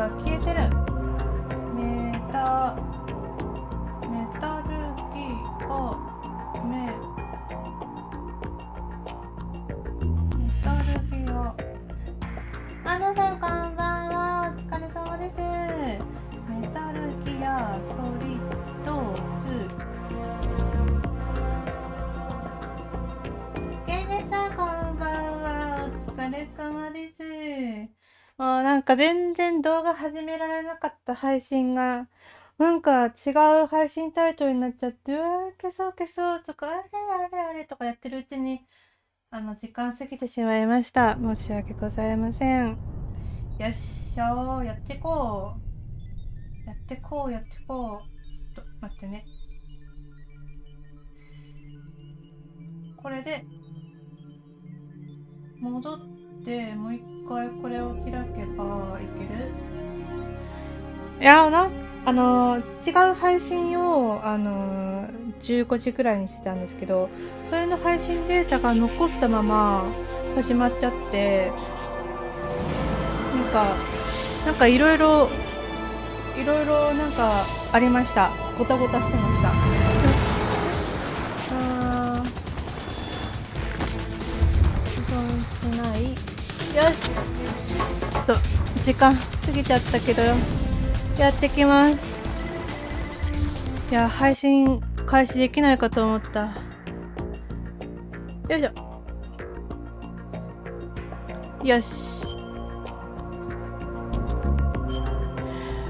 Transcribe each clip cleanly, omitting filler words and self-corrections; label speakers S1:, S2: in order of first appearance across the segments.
S1: が消えてる。メタルギアメタルギアアナさんこんばんは、お疲れ様です。メタルギアソリッド2。ゲンネさんこんばんは、お疲れ様です。もうなんか全然動画始められなかった配信がなんか違う配信タイトルになっちゃって、消そう消そうとか、あれあれあれとかやってるうちに時間過ぎてしまいました。申し訳ございません。よっしょー、やってこう。やってこう。ちょっと待ってね。これで、戻って、もう一回これを開けばいける？いや、違う配信を、15時くらいにしてたんですけど、それの配信データが残ったまま始まっちゃって、なんかいろいろなんかありました。ごたごたしてました。依存しない。よし。ちょっと時間過ぎちゃったけど、やってきます。いや、配信開始できないかと思った。よいしょ。よし。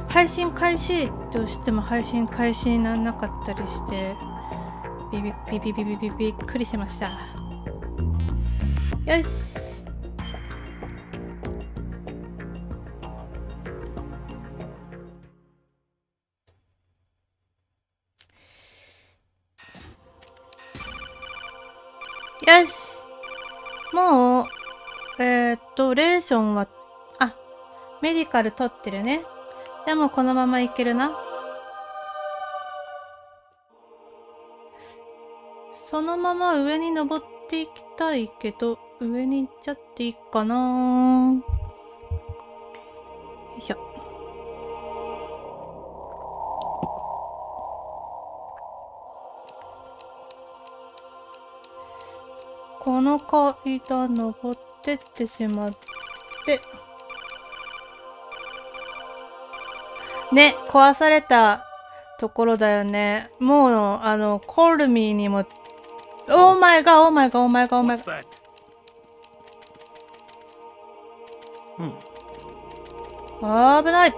S1: 配信開始としても配信開始にならなかったりして、びっくりしました。よし。よし。もう、レーションは、メディカル取ってるね。でもこのままいけるな。そのまま上に登っていきたいけど、上に行っちゃっていいかな。よいしょ。この階段登ってってしまって。ね、壊されたところだよね。もう、コールミーにも、オーマイガー。危ない。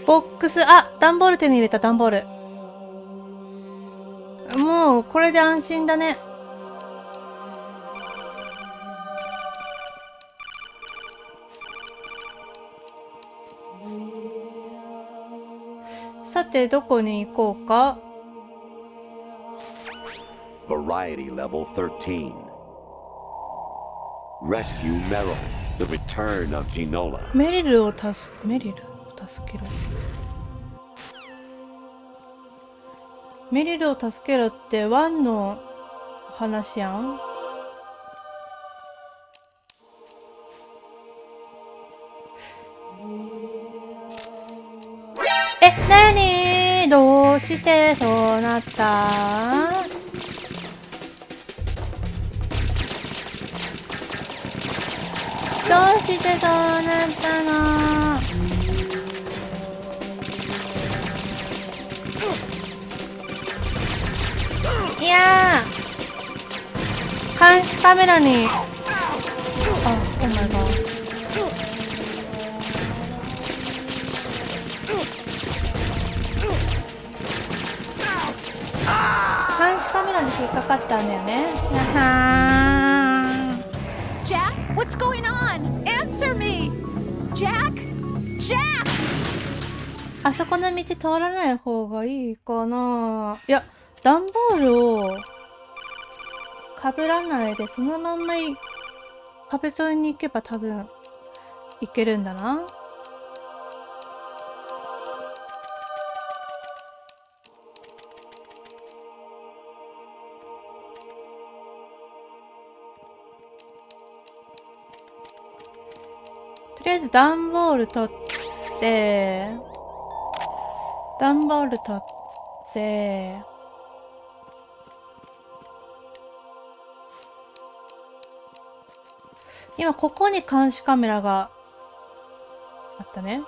S1: ボックス、段ボール手に入れた、段ボール。もう、これで安心だね。さて、どこに行こうか。
S2: Variety level 13. Rescue Meryl, the return of Ginola.
S1: メリルを助けろ。メリルを助けろってワンの話やん。なに？どうしてそうなった？どうしてそうなったの？いやー、監視カメラに、オーマイガー。監視カメラに引っかかったんだよね。
S3: Jack, what's going on? Answer me, Jack.
S1: あそこの道通らない方がいいかな。いや、段ボールをかぶらないでそのまんま壁沿いに行けば多分行けるんだな。りあえず段ボール取って、今ここに監視カメラがあったね。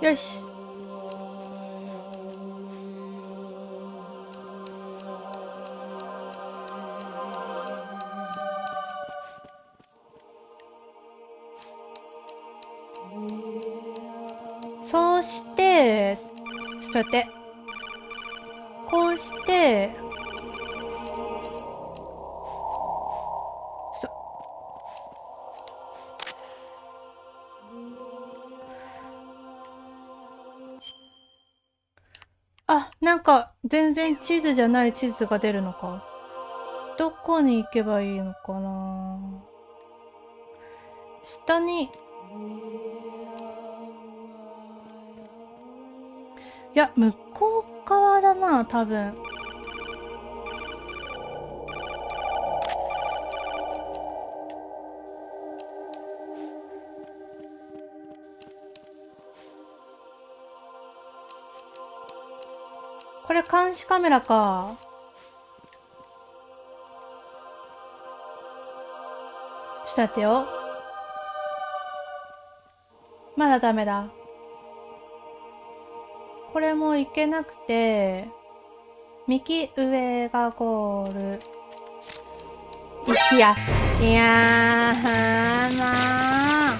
S1: よし。そうして、ちょっと待って。こうして、あ、なんか全然地図じゃない地図が出るのか。どこに行けばいいのかな。下に。いや、向こう側だな、多分。これ監視カメラか。ちょっと待ってよ。まだダメだ。これもいけなくて、右上がゴール。いや、まあ。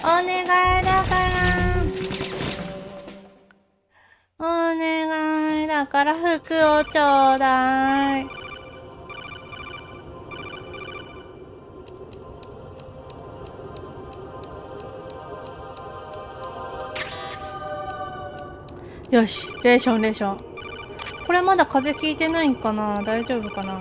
S1: お願いだから。お願いだから服をちょうだい。よし、レーション。これまだ風邪ひいてないんかな？大丈夫かな？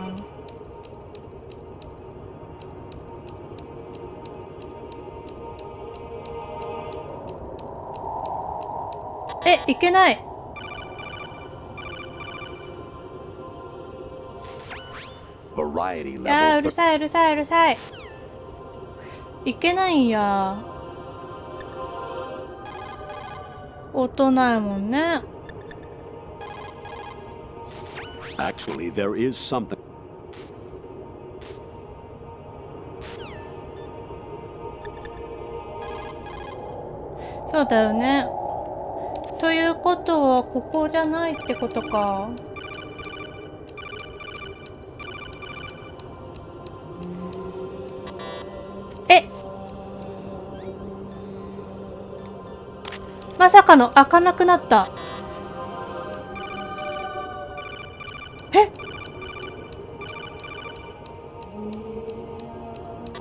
S1: いけない。いやー、うるさい。いけないんや。音ないもんね。
S2: Actually, there is something.
S1: そうだよね。ということはここじゃないってことか。まさかの開かなくなった。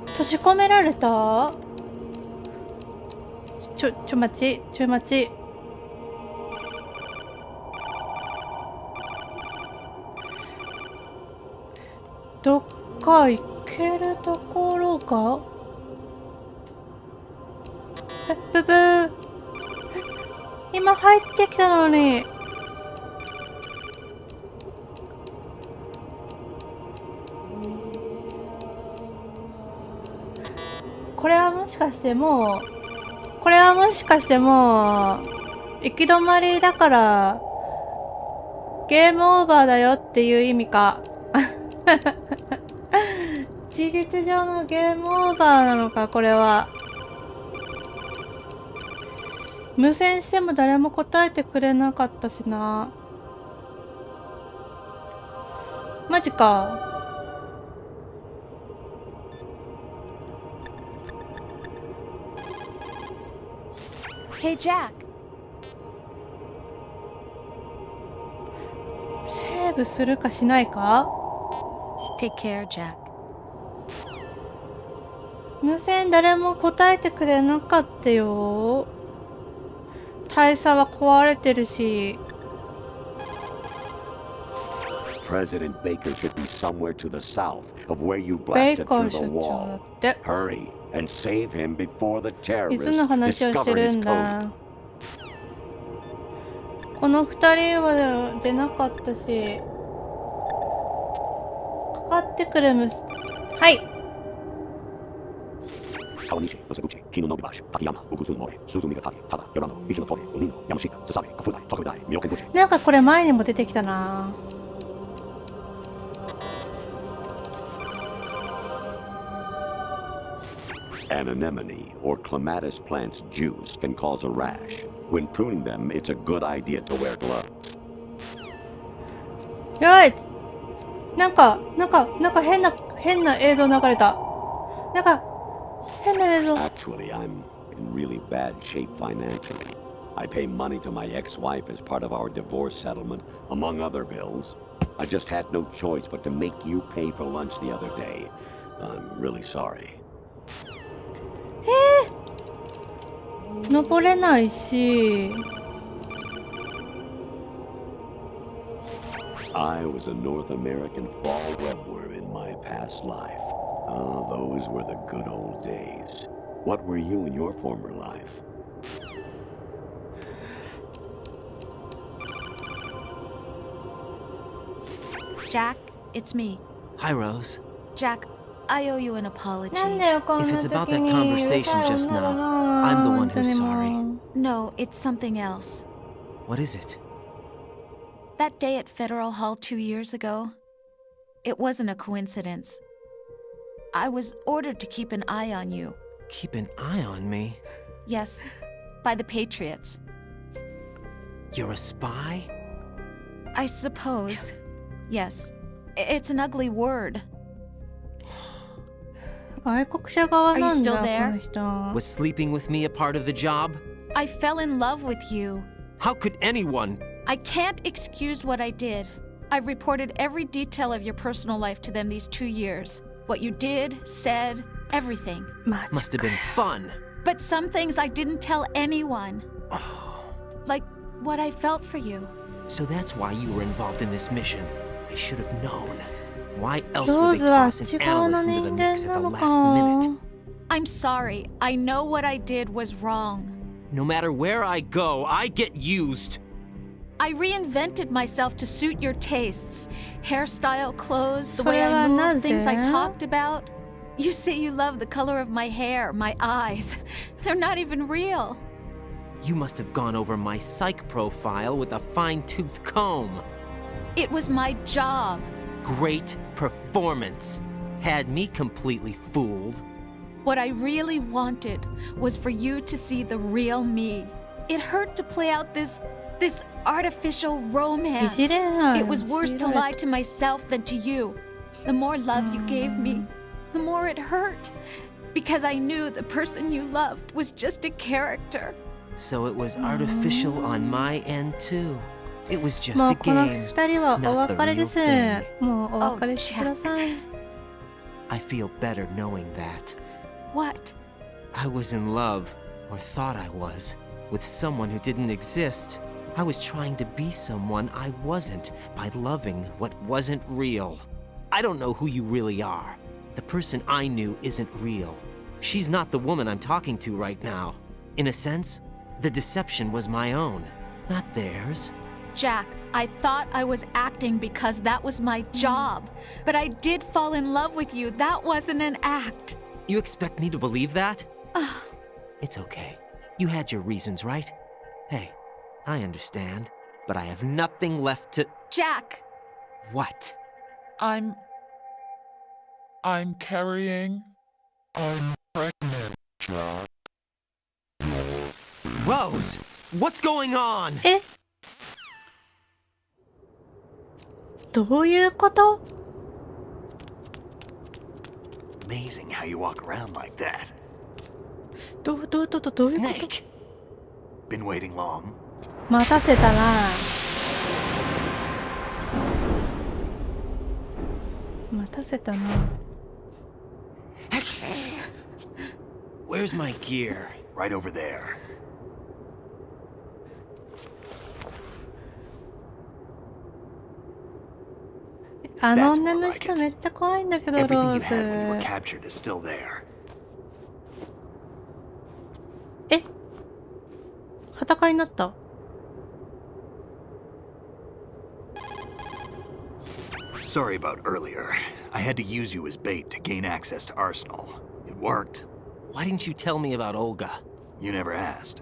S1: 閉じ込められた？ちょ待ち。どっか行けるところか？ブブー。今入ってきたのに。これはもしかしてもう行き止まりだからゲームオーバーだよっていう意味か。事実上のゲームオーバーなのか、これは。無線しても誰も答えてくれなかったしな。マジか。
S3: Hey, Jack.
S1: セーブするかしないか？
S3: Take care, Jack.
S1: 無線誰も答えてくれなかったよ。大佐は壊れてるし。
S2: President Baker should be somewhere to the south of where you
S1: ベイ
S2: blasted
S1: カ
S2: through
S1: ー
S2: the
S1: 社長だ
S2: wall.
S1: って。
S2: Hurry and save him before the
S1: いつ
S2: terrorists
S1: の話をして
S2: discover
S1: る
S2: his
S1: ん
S2: code.
S1: だ。この二人は出なかったし。かかってくるむす。はい。
S2: Kawanishi, Usaguchi, Kino no Bibashi, Takiyama, Ugusu no Mori, Suzu Migakari, Tada, Yorano, Ichi no Tori, Onino, Yamashita, Sasabe, Kafudai, Tokudai, Myokenbuchi.
S1: なんかこれ前にも出てきたな。
S2: An anemone or clematis plant's juice can cause a rash. When pruning them, it's a good idea to wear gloves.
S1: やい。なんか変な映像流れた。なんか変な映像。
S2: Actually, I'm in really bad shape financially. I pay money to my ex-wife as part of our divorce settlement, among other bills. I just had no choice but to make you pay for lunch the other day. I'm really sorry.
S1: 登れないし。
S2: I was a North American fall webworm in my past life. Oh, those were the good old days. What were you in your former life?
S3: Jack, it's me.
S4: Hi, Rose.
S3: Jack, I owe you an apology.
S1: なんでよこんな
S4: If it's
S1: 時
S4: about that
S1: に
S4: conversation just now, I'm the one who's sorry.
S3: No, it's something else.
S4: What is it?
S3: That day at Federal Hall 2 years ago, it wasn't a coincidence. I was ordered to keep an eye on you.
S4: Keep an eye on me?
S3: Yes, by the Patriots.
S4: You're a spy?
S3: I suppose. Yes. It's an ugly word.
S1: 外国者側なんだ
S3: Are you still
S1: こ
S3: there?
S1: の人。
S4: Was sleeping with me a part of the job?
S3: I fell in love with you.
S4: How could anyone?
S3: I can't excuse what I did. I've reported every detail of your personal life to them these 2 years. What you did, said, everything.
S1: マジ
S4: Must have been fun.
S3: But some things I didn't tell anyone. Like what I felt for you.
S4: So that's why you were involved in this mission. I should have known. Why else
S1: ジョー
S4: would they
S1: ズは
S4: toss
S1: 内
S4: an
S1: 側の
S4: analyst
S1: 人
S4: into the
S1: 間
S4: mix
S1: な
S4: at the
S1: の
S4: last
S1: か
S4: minute?
S3: I'm sorry. I know what I did was wrong.
S4: No matter where I go, I get used.
S3: I reinvented myself to suit your tastes. Hairstyle, clothes, the
S1: そ
S3: way
S1: れは
S3: I
S1: な
S3: move,
S1: ぜ
S3: things I talked about. You say you love the color of my hair, my eyes. They're not even real.
S4: You must have gone over my psych profile with a fine-tooth comb.
S3: It was my job.
S4: Great performance. Had me completely fooled.
S3: What I really wanted was for you to see the real me. It hurt to play out this artificial
S1: い
S3: romance.
S1: じれない
S3: It was worse to lie to myself than to you. The more love you gave me, the more it hurt. Because I knew the person you loved was just a character.
S4: So it was artificial on my end too. It was just
S1: も
S4: a
S1: うこの
S4: game.
S1: 二人はお別れです
S4: Not the real thing.
S1: もうお別れしてください
S4: I feel better knowing that.
S3: What?
S4: I was in love, or thought I was, with someone who didn't exist. I was trying to be someone I wasn't by loving what wasn't real. I don't know who you really are. The person I knew isn't real. She's not the woman I'm talking to right now. In a sense, the deception was my own, not theirs.
S3: Jack, I thought I was acting because that was my job. But I did fall in love with you. That wasn't an act.
S4: You expect me to believe that? It's okay. You had your reasons, right? Hey, I understand, but I have nothing left to...
S3: Jack!
S4: What?
S5: I'm carrying. I'm pregnant, Jack.
S4: Rose! What's going on?
S1: えどういうこと
S6: Amazing how you walk around like that.
S1: どういうこと
S6: Snake! Been waiting long?
S1: 待たせたな待たせたな
S4: Where's my gear?
S6: Right over there.
S1: あの女の人めっちゃ怖いんだけど、ロ
S6: Everything
S1: ー
S6: you had when you were
S1: ズ。
S6: captured is still there.
S1: え、裸になった。
S6: Sorry about earlier. I had to use you as bait to gain access to Arsenal. It worked.
S4: Why didn't you tell me about Olga?
S6: You never asked.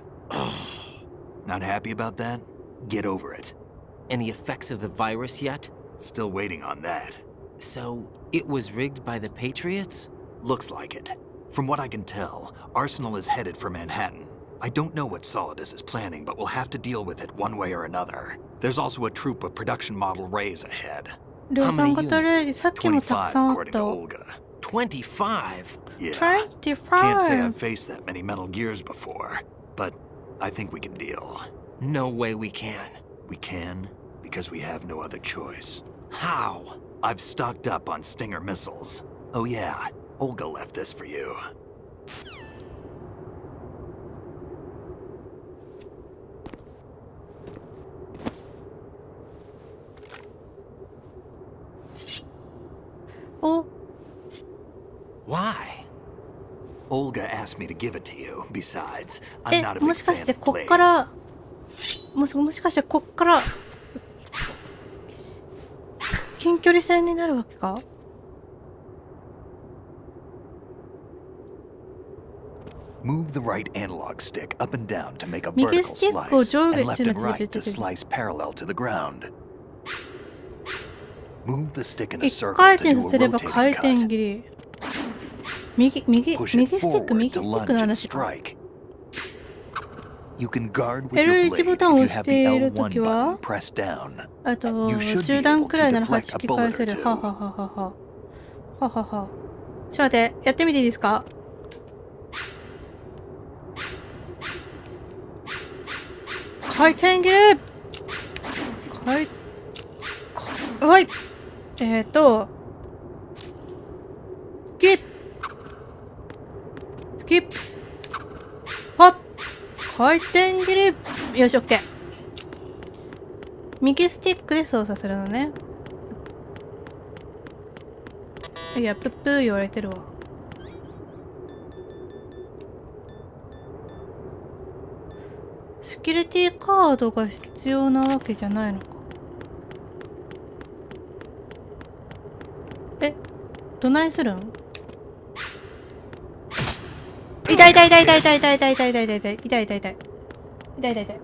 S6: Not happy about that? Get over it.
S4: Any effects of the virus yet?
S6: Still waiting on that.
S4: So, it was rigged by the Patriots?
S6: Looks like it. From what I can tell, Arsenal is headed for Manhattan. I don't know what SOLID2 is planning, but we'll have to deal with it one way or another. There's also a troop of production model Rays ahead.
S1: 量産型レイジ、さっきもたくさんあっ
S6: 25, according
S1: た。
S6: to Olga.
S4: 25?
S6: Yeah.
S1: 25!
S6: Can't say I've faced that many Metal Gears before, but I think we can deal.
S4: No way we can.
S6: We can, because we have no other choice.
S4: How?
S6: I've stocked up on Stinger missiles. Oh yeah, Olga left this for you.
S1: Oh.
S6: Why? Olga asked me to give it to you. Besides, I'm not a
S1: も
S6: big
S1: しか
S6: fan
S1: して
S6: of
S1: こっ
S6: blades.
S1: からもしかしてこっから近距離戦になるわけか。
S6: Move the right analog stick up and down to make a
S1: 右
S6: vertical
S1: スティックを
S6: slice,
S1: 上下
S6: and
S1: って
S6: left
S1: いうの
S6: and
S1: は
S6: right to
S1: 出てる。
S6: slice parallel to the ground. Move the stick in a
S1: 一
S6: circle
S1: 回
S6: to
S1: 転
S6: do
S1: さ
S6: a
S1: せれば回
S6: rotating
S1: 転
S6: cut.
S1: 切り。右スティ
S6: Push it
S1: ック
S6: forward
S1: 右
S6: to
S1: スティッ
S6: lunge
S1: クの
S6: and
S1: 話か。
S6: strike. You can guard with your
S1: L1
S6: blade
S1: ボ
S6: if
S1: タンを
S6: you
S1: 押し
S6: have
S1: て
S6: the
S1: いる
S6: L1
S1: ときは
S6: button pressed down.
S1: あと
S6: You should be
S1: 10段
S6: able
S1: くらいなら
S6: to
S1: 弾
S6: deflect a
S1: き返せ
S6: bullet
S1: る。
S6: or
S1: ははははは。ははは。ちょっと待って、やってみていいですか。回転切れ。はい。スキップ。スキップ。はっ。回転切り。よし、オッケー。右スティックで操作するのね。いや、プップー言われてるわ。セキュリティカードが必要なわけじゃないのか。え、どないするん？痛い痛い痛い痛い痛い痛い痛い痛い痛い痛い痛い痛い痛い痛い痛い痛い痛い。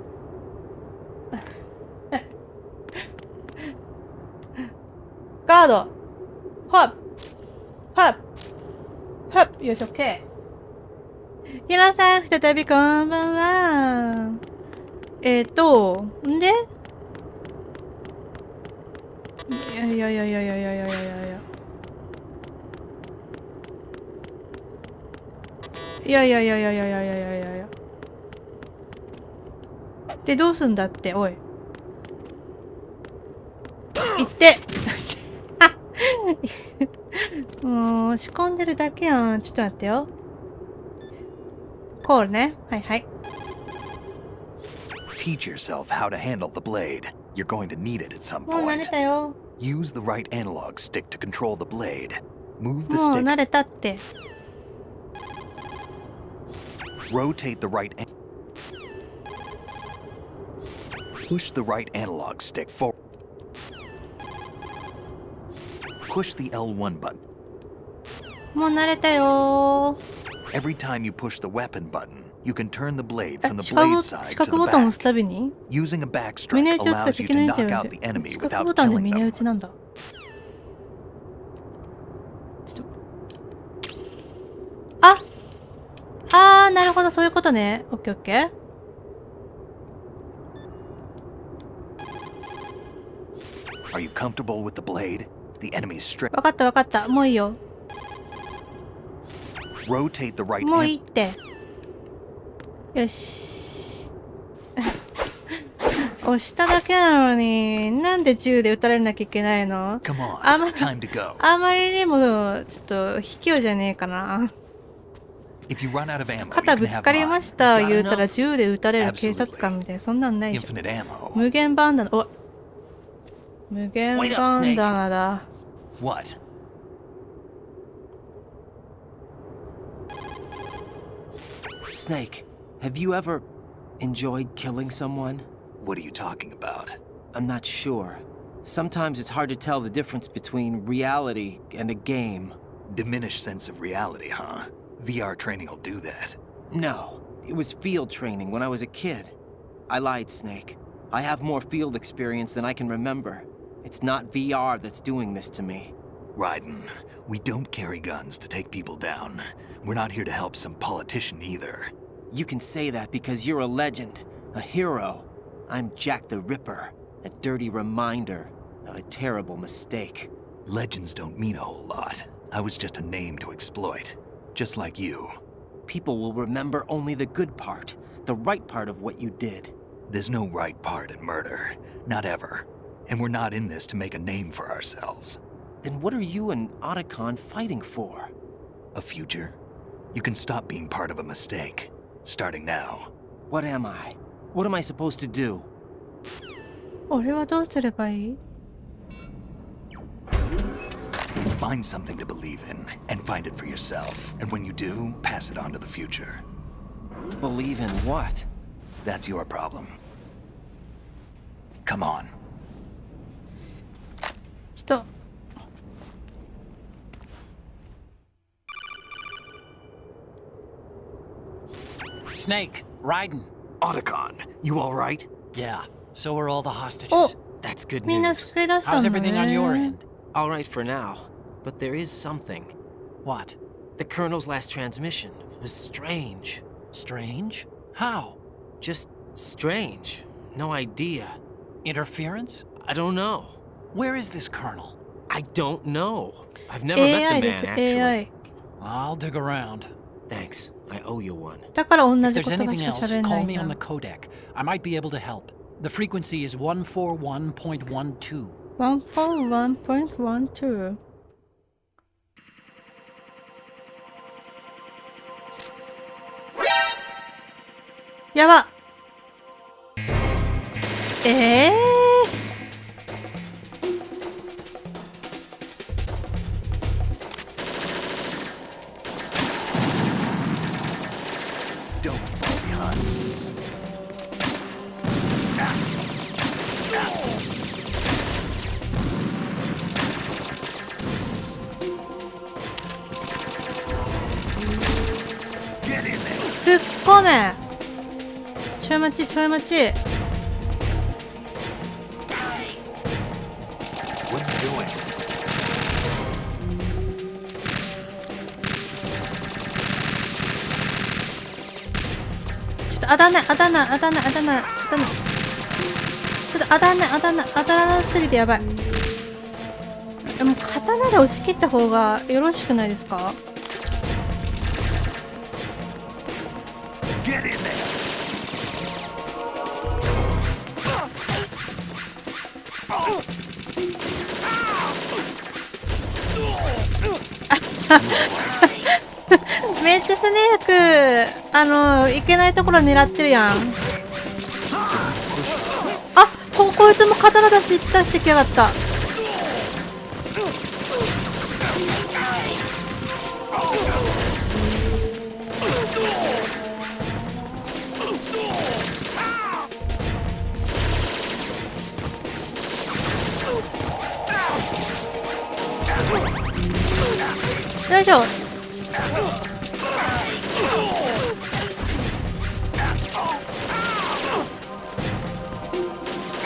S1: ガード。はっ。はっ。はっ。よし、オッケー。皆さん、再びこんばんは。んでいやいやいやいやいやいやいやいやいや。いやいやいやいやいやいやいやいやいやいや。で、どうすんだって、おい。行ってもう、仕込んでるだけやん。ちょっと待ってよ。コールね。はいはい。
S6: Teach yourself how to handle the blade. You're going to need it at some
S1: もう慣れ
S6: point.
S1: たよ。
S6: Use the right analog stick to control the blade. Move the
S1: もう
S6: stick.
S1: 慣れたって。
S6: Rotate the right. Push the right analog stick forward. Push the L1 button.
S1: もう慣れたよ。
S6: Every time you push the weapon button, you can turn the blade
S1: え
S6: from the
S1: 四角
S6: blade
S1: 四
S6: side
S1: 角
S6: to
S1: ボ
S6: the
S1: タンを押す
S6: back.
S1: たびに
S6: Using a back
S1: ミ
S6: strike
S1: ネ打ちを使っ
S6: allows
S1: て
S6: you
S1: 敵
S6: to
S1: の位置
S6: knock
S1: を
S6: out the enemy
S1: 四角
S6: without
S1: ボタンで
S6: killing
S1: ミネ
S6: them.
S1: 打ちなんだ。ちょっとなるほど、そういうことね。オッケーオッケー。
S6: Are you comfortable with the blade? The enemy's straight.
S1: わかったわかった。もういいよ。
S6: Rotate the right
S1: もう
S6: analog.
S1: いいって。よし。押しただけなのに、なんで銃で撃たれなきゃいけないの？
S6: Come on,
S1: あま
S6: time to go.
S1: あまりにも、ちょっと、卑怯じゃねえかな。
S6: If you run out of ammo,
S1: 肩
S6: you
S1: ぶ
S6: can
S1: つ
S6: have
S1: かりま
S6: mine.
S1: した言うたら銃で撃たれる警察官みたいな、そんなんないでしょ。
S6: Infinite ammo.
S1: 無限バンダナ、お、無限バンダナだ。
S6: What?
S4: Snake, have you ever enjoyed killing someone?
S6: What are you talking about?
S4: I'm not sure. Sometimes it's hard to tell the difference between reality and a game.
S6: Diminished sense of reality, huh? VR training will do that.
S4: No, it was field training when I was a kid. I lied, Snake. I have more field experience than I can remember. It's not VR that's doing this to me.
S6: Raiden, we don't carry guns to take people down. We're not here to help some politician either.
S4: You can say that because you're a legend, a hero. I'm Jack the Ripper, a dirty reminder of a terrible mistake.
S6: Legends don't mean a whole lot. I was just a name to exploit. Just like you.
S4: People will remember only the good part, the right part of what you did.
S6: There's no right part in murder. Not ever. And we're not in this to make a name for ourselves.
S4: Then what are you and Otacon fighting for?
S6: A future? You can stop being part of a mistake. Starting now.
S4: What am I? What am I supposed to do?
S1: 俺はどうすればいい？
S6: Find something to believe in, and find it for yourself. And when you do, pass it on to the future.
S4: Believe in what?
S6: That's your problem. Come on.
S1: 人。
S7: Snake, Raiden.
S6: Otacon, you alright?
S7: Yeah, so are all the hostages.
S1: Oh.
S4: That's good
S1: みんな
S4: news.
S1: 救い出したん
S7: How's
S1: だ
S7: everything on your
S1: ね。
S7: end?
S4: All right for now, but there is something.
S7: What?
S4: The Colonel's last transmission was strange.
S7: Strange? How?
S4: Just strange. No idea.
S7: Interference?
S4: I don't know.
S7: Where is this colonel?
S4: I don't know. I've never met
S1: AI
S4: the
S1: で
S4: man,
S1: す、
S4: actually.
S1: AI。
S7: I'll dig around.
S4: Thanks. I owe you one.
S1: だから同
S7: If
S1: じ
S7: there's
S1: 言葉
S7: anything
S1: しか
S7: else,
S1: 喋れな
S7: call
S1: い
S7: me
S1: ん
S7: on
S1: だ
S7: the。codec. I might be able to help. The frequency is 141.12.
S1: 141.12。やば。
S6: Don't fall behind. Get in there.
S1: 突っ込め。ちょい待ち、ちょい待ち。
S6: What are you doing?
S1: ちょっと当たんない、当たんない、当たんない、当たんない、当たんない。ちょっと当たんない、当たんない、当たらなすぎてやばい。でも刀で押し切った方がよろしくないですか？
S6: Get in there.
S1: めっちゃスネークいけないところ狙ってるやん。あ、こいつも刀出してきやがった。よいしょ。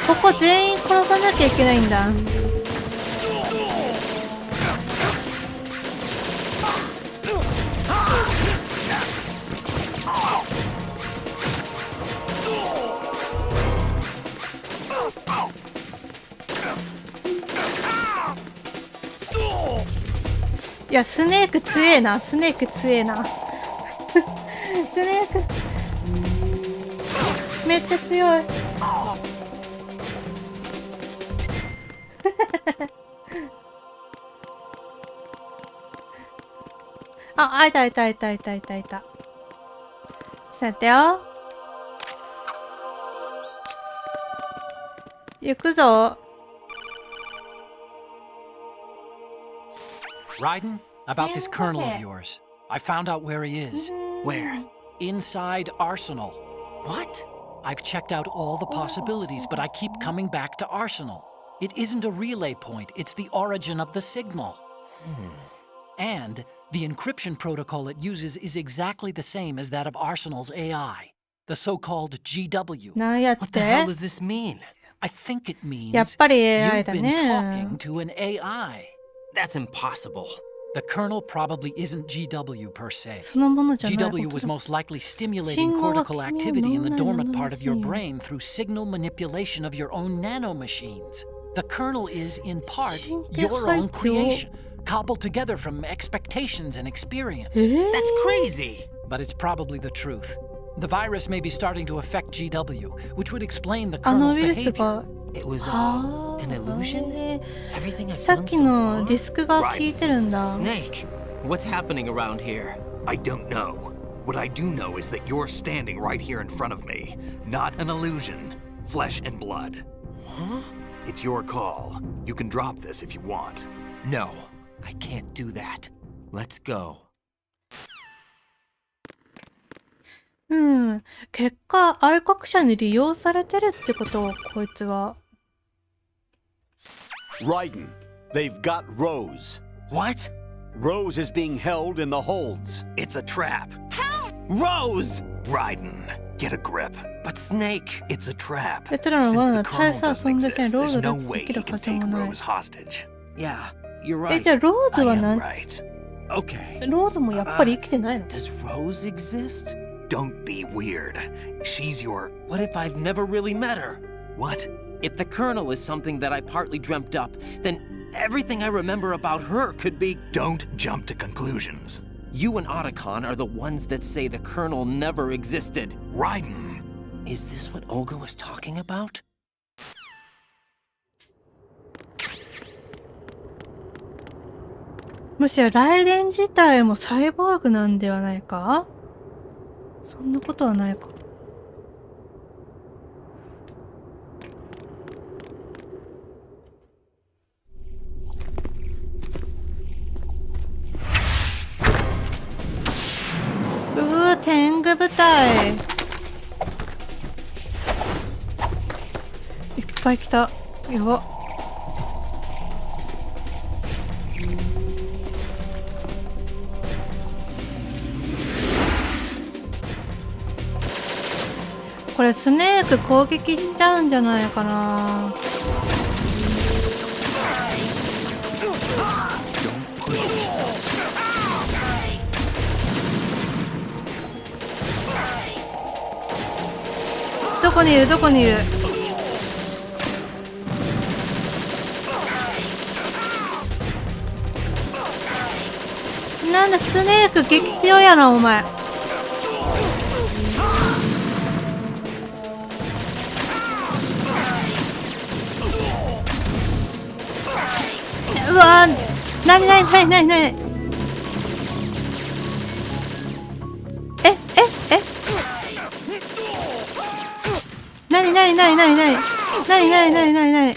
S1: ここ全員殺さなきゃいけないんだ。いや、スネーク強えな、スネーク強えな。スネークめっちゃ強い。あ、いた。ちょっと待ってよ。行くぞ。
S7: Raiden, about this colonel of yours. I found out where he is.
S4: Where?
S7: Inside Arsenal.
S4: What?
S7: I've checked out all the possibilities, but I keep coming back to Arsenal. It isn't a relay point, it's the origin of the signal. And the encryption protocol it uses is exactly the same as that of Arsenal's AI, the so-called GW.
S1: なんやっ
S4: What the hell
S1: て
S4: does this mean?
S7: I think it means
S1: やっぱり AI
S7: you've
S1: だ
S7: been
S1: ね。
S7: talking to an AI.
S4: That's impossible.
S7: The kernel probably isn't GW per se.
S1: そのものじゃないこ
S7: GW
S1: と
S7: was
S1: だ。
S7: most likely stimulating
S1: 信号が
S7: cortical activity in the
S1: 機能
S7: dormant
S1: の
S7: part of your
S1: ない
S7: brain through signal manipulation of your own nanomachines. The kernel is, in part,
S1: 神経
S7: your
S1: 配
S7: own
S1: 置を
S7: creation, cobbled together from expectations and experience.
S1: Eh?
S4: That's crazy.
S7: But it's probably the truth. The virus may be starting to affect GW, which would explain the
S1: あの
S7: kernel's
S1: ウイルス
S7: behavior.
S1: が
S4: It was
S1: あ
S4: all an illusion?
S1: ー
S4: Everything I've
S1: さっ
S4: done
S1: き
S4: so
S1: の
S4: far?
S1: ディスクが効いてるんだ。
S4: Snake, what's happening around here?
S6: I don't know. What I do know is that you're standing right here in front of me. Not an illusion. Flesh and blood.
S4: Huh?
S6: It's your call. You can drop this if you want.
S4: No, I can't do that. Let's go.
S1: うん。結果、愛国者に利用されてるってことを、こいつは。
S2: Raiden, they've got Rose.
S4: What?
S2: Rose is being held in the holds.
S6: It's a trap.
S4: Rose!
S6: Raiden, get a grip.
S4: But Snake.
S6: It's a trap.
S1: やつらの
S6: Since
S1: 罠
S6: the
S1: は大
S6: kernel
S1: 差
S6: doesn't
S1: 存在せん。
S6: exist,
S1: ロー
S6: there's
S1: ドだ
S6: no
S1: って
S6: way
S1: でき
S6: he
S1: る
S6: can
S1: はず
S6: take
S1: もない。
S6: Rose hostage.
S4: Yeah, you're
S1: え、
S4: right.
S1: じゃあローズ
S6: I
S1: は
S6: am
S1: 何
S6: right.
S4: Okay.
S1: ローズもやっぱり生きてないの
S4: Does Rose exist?
S6: Don't be weird. She's your...
S4: What if I've never really met her?
S6: What?
S4: If the Colonel is something that I partly dreamt up, then everything I remember about her could be...
S6: Don't jump to conclusions.
S4: You and Otacon are the ones that say the Colonel never existed.
S6: Raiden.
S4: Is this what Olga was talking about?
S1: もしやライデン自体もサイボーグなんではないか？そんなことはないか。天狗部隊いっぱい来た。やば。これスネーク攻撃しちゃうんじゃないかな。どこにいるどこにいる。なんだスネーク激強やなお前。うわー、なになになになになに。なになになになになになになになになになに。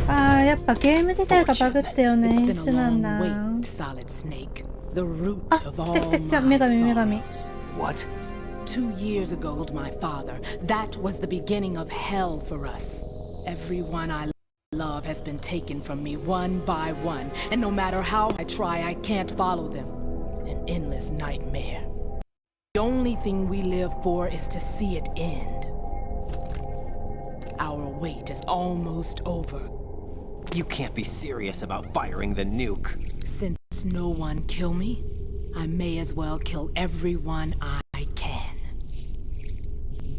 S1: あー、やっぱゲーム自体がバグったよね。演出なんだ。
S8: Solid Snake, the root
S1: あ、
S8: of
S1: 来
S8: all
S1: た来た来た。
S8: my
S1: 女神女神。
S8: sorrows.
S6: What?
S8: 2 years ago killed my father. That was the beginning of hell for us. Everyone I love has been taken from me one by one, and no matter how I try, I can't follow them. An endless nightmare. The only thing we live for is to see it end. Our wait is almost over.
S4: You can't be serious about firing the nuke.
S8: Since no one kill me, I may as well kill everyone I can.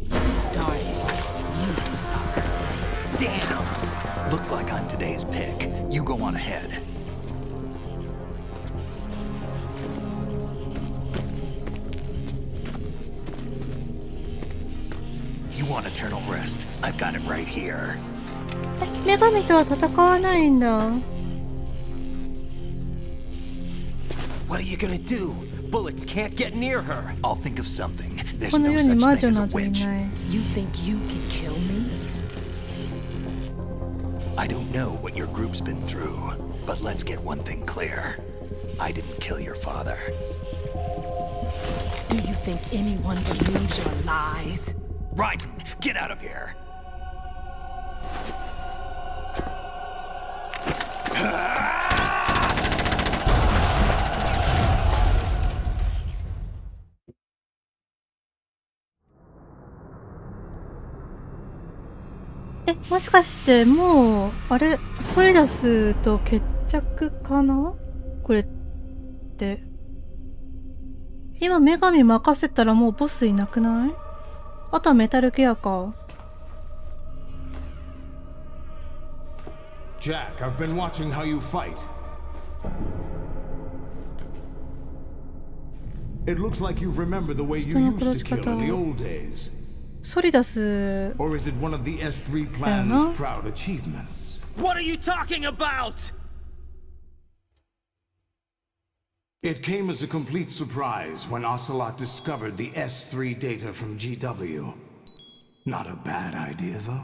S8: Starting you, Solid Snake.
S6: Damn! Looks like I'm today's pick. You go on ahead. want eternal rest? I've got it right here.
S1: 女神とは戦わないんだ。
S4: What are you gonna do? Bullets can't get near her.
S6: I'll think of something. There's
S1: この
S6: no
S1: 世に
S6: such
S1: 魔
S6: thing
S1: 女
S6: as a
S1: などい
S6: witch.
S1: ない。
S8: You think you can kill me?
S6: I don't know what your group's been through, but let's get one thing clear. I didn't kill your father.
S8: Do you think anyone believes your lies?
S6: Raiden, get out of here!
S1: もしかしてもうあれソリダスと決着かなこれって。今女神任せたらもうボスいなくない？あとはメタルギアか。
S9: Jack, I've been watching how you fight. It looks like you've remembered the way you used to kill in the old days.
S1: ソリダス
S9: Or is it one of the S3 plan's proud achievements?
S4: What are you talking about?
S9: It came as a complete surprise when Ocelot discovered the S3 data from GW. Not a bad idea, though.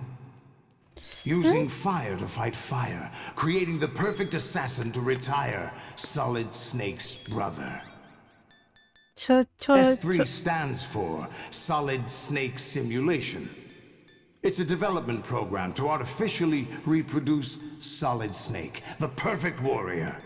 S9: Using fire to fight fire, creating the perfect assassin to retire Solid Snake's brother. S3 stands for Solid Snake Simulation. It's a development program to artificially reproduce Solid Snake, the perfect warrior.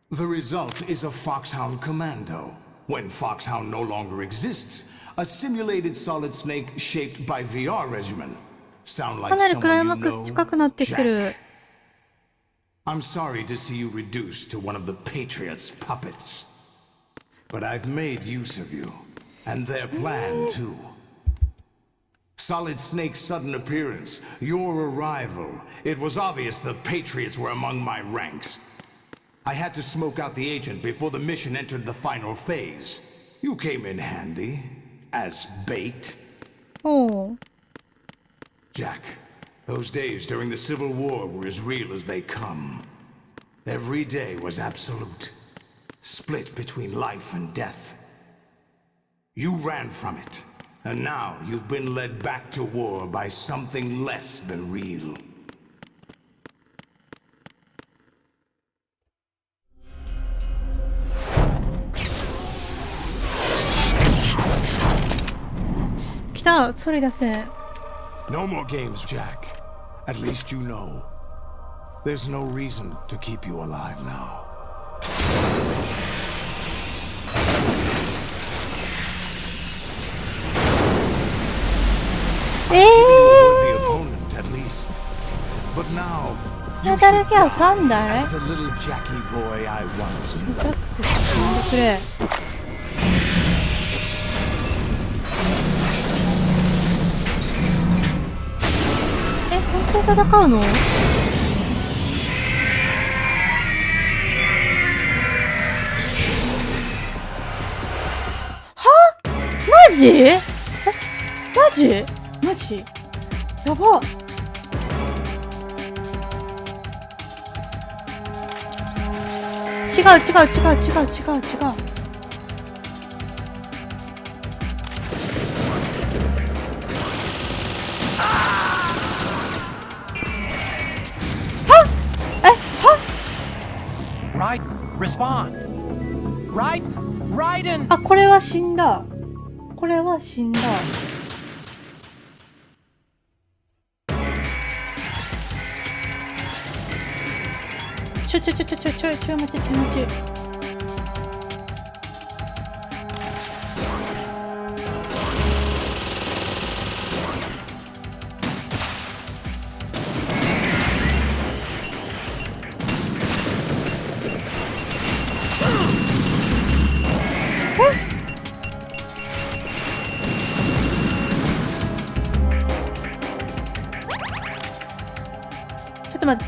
S9: The result is a Foxhound Commando. When Foxhound no longer exists, a simulated Solid Snake shaped by VR regimen. Sound like
S1: かなりクライマ
S9: someone
S1: ッ
S9: you
S1: クス
S9: know?
S1: 近くなってきてる。
S9: I'm sorry to see you reduced to one of the Patriots' puppets. But I've made use of you, and their plan too. Solid Snake's sudden appearance, your arrival, it was obvious the Patriots were among my ranks. I had to smoke out the agent before the mission entered the final phase. You came in handy, as bait.
S1: Oh.
S9: Jack, those days during the Civil War were as real as they come. Every day was absolute. Split between life and death. You ran from it, and now you've been led back to war by something less than real.
S1: Kita, ソリダス。
S9: No more games, Jack. At least you know. There's no reason to keep you alive now. Worthy opponent, at least. But now, you should die as the little Jackie boy I once knew.
S1: ちょっと死んでくれ。本当に戦うの？は？マジ？マジ？マジ？やば。違う。
S7: Raiden, respond. Raiden.
S1: あ、これは死んだ。これは死んだ。ちょ待って。ちょっと待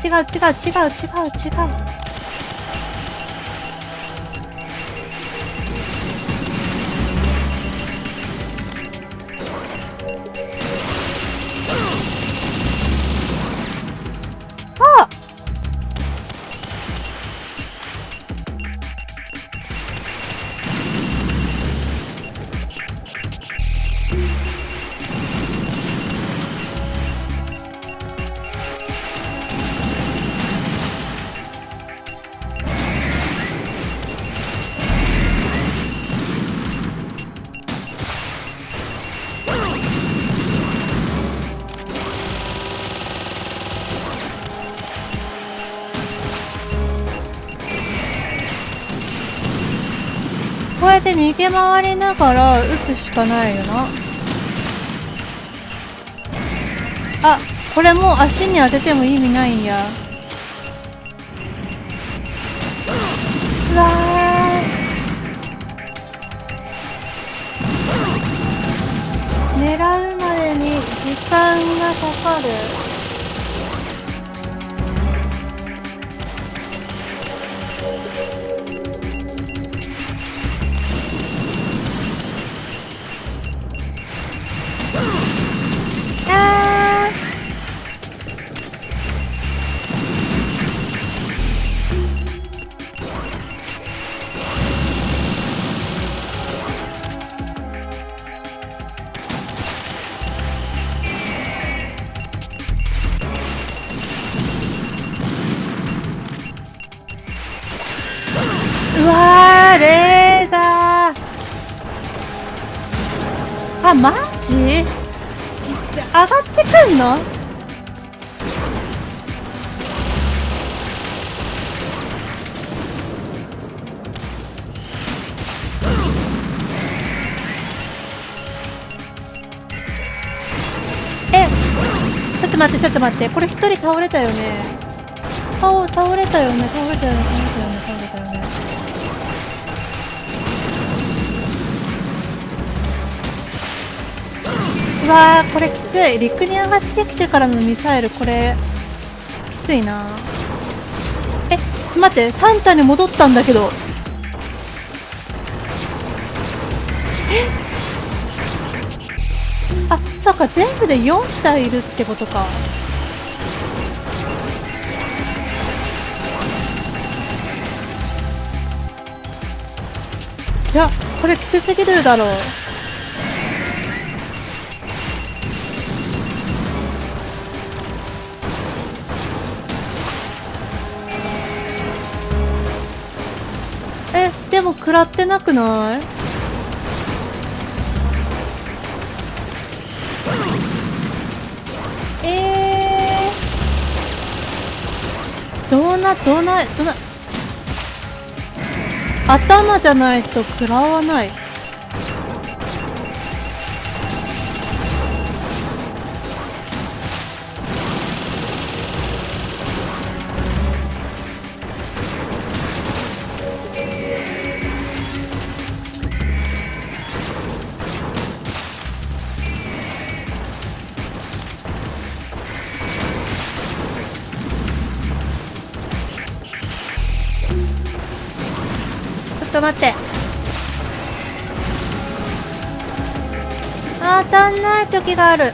S1: って、違う。逃げ回りながら撃つしかないよな。あ、これもう足に当てても意味ないんや。うわー、狙うまでに時間がかかる。うわー、レーザー。あ、マジ？上がってくんの？え、ちょっと待って、ちょっと待って。これ一人倒れたよね。倒れたよね、倒れたよね、倒れたよね、倒れたよね。うわー、これきつい。陸に上がってきてからのミサイル、これきついな。え、ちょっと待って、サンタに戻ったんだけど。え、あ、そうか、全部で4体いるってことか。いや、これきつすぎるだろう。え、でも食らってなくない？どうな頭じゃないと食らわない。ちょっと待って。当たんない時がある。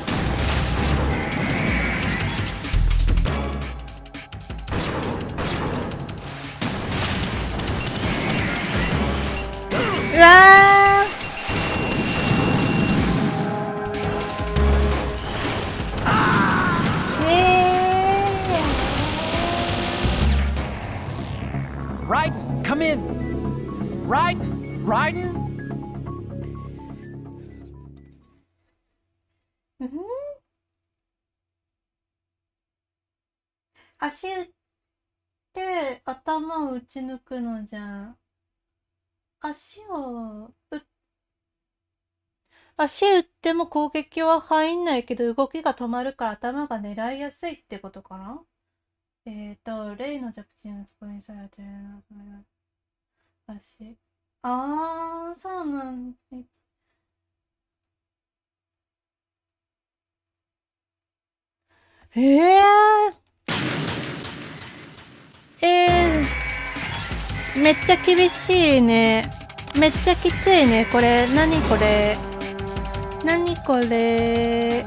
S1: うわ
S7: ー。Raiden, come in. Raiden?
S1: 足打って頭を打ち抜くのじゃ。足打っても攻撃は入んないけど動きが止まるから頭が狙いやすいってことかな。例の着地がそこにされてる足。あー、そうなんだ。めっちゃ厳しいね。めっちゃきついね。これ、何これ。何これ。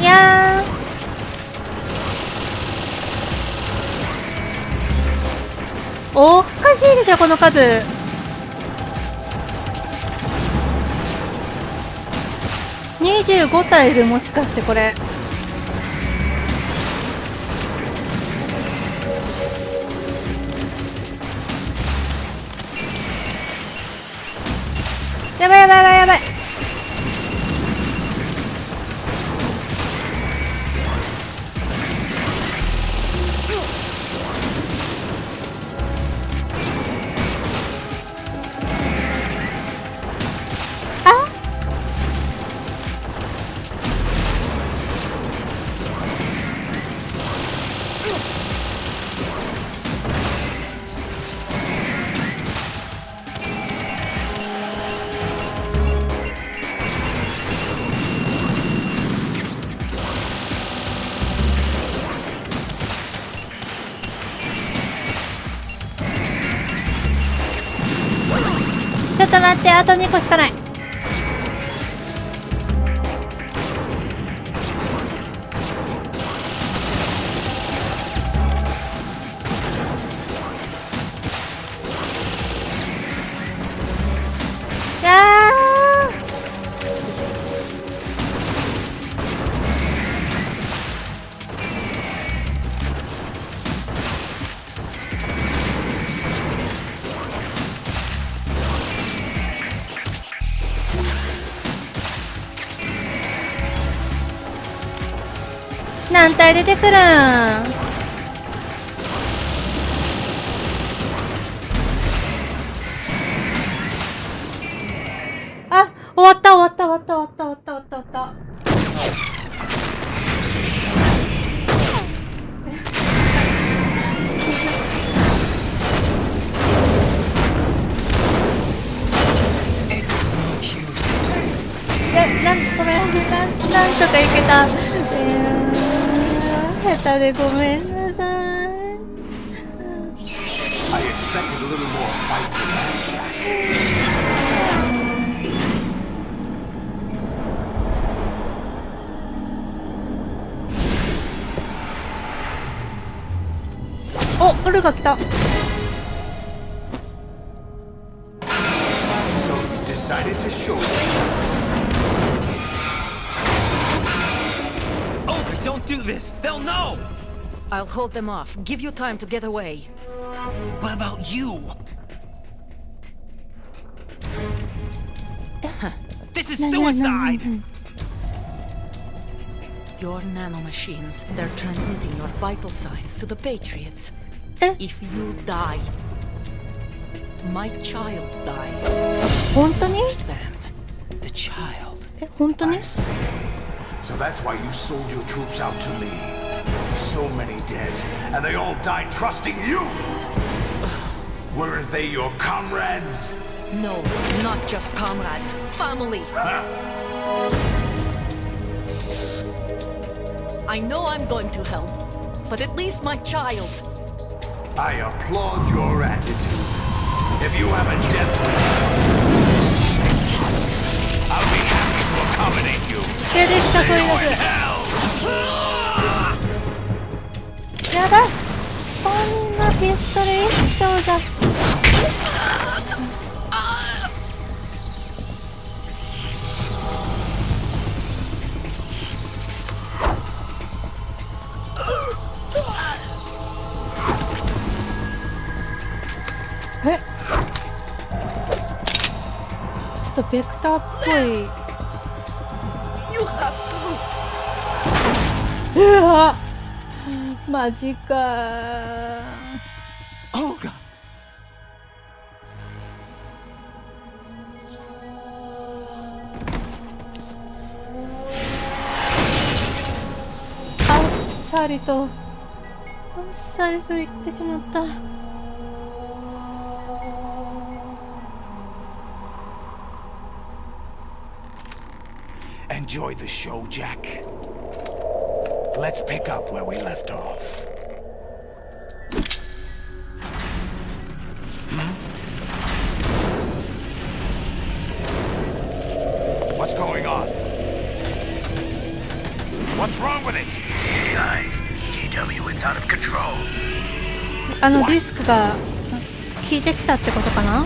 S1: いやー、おかしいでしょこの数。25体いる、もしかしてこれ。やばいやばいやばいやばい。ちょっと待って、あと2個しかない。何体出てくるん。あ、終わった終わった終わった終わった終わった終わった終わった。ごめん、なんとかいけた。下手でごめんなさい。お、ルが来た。
S9: decided to show you.
S4: Oh, don't do this! They'll know!
S10: I'll hold them off. Give you time to get away.
S4: What about you? This is suicide!
S10: Your nanomachines, they're transmitting your vital signs to the Patriots. If you die, my child dies.
S1: 本当に？
S10: Understand?
S4: The child.
S1: 本当に？
S9: So that's why you sold your troops out to me. So many dead, and they all died trusting you! Weren't they your comrades?
S10: No, not just comrades. Family. I know I'm going to help, but at least my child.
S9: I applaud your attitude. If you have a death wish, I'll be happy to accommodate you.
S1: できた、それ
S9: See you
S1: で
S9: in
S1: す。
S9: hell!
S1: やばい。そんなピストル一丁じゃ。え？ちょっとベクターっぽい。
S10: You have to.
S1: うわ。マジかー。
S4: Oh god!
S1: あっさりと言ってしまった。
S9: Enjoy the show, Jack. Let's pick up where we left off. What's going on? What's wrong with it? GW, it's out of control.
S1: あのディスクが効いてきたってことかな。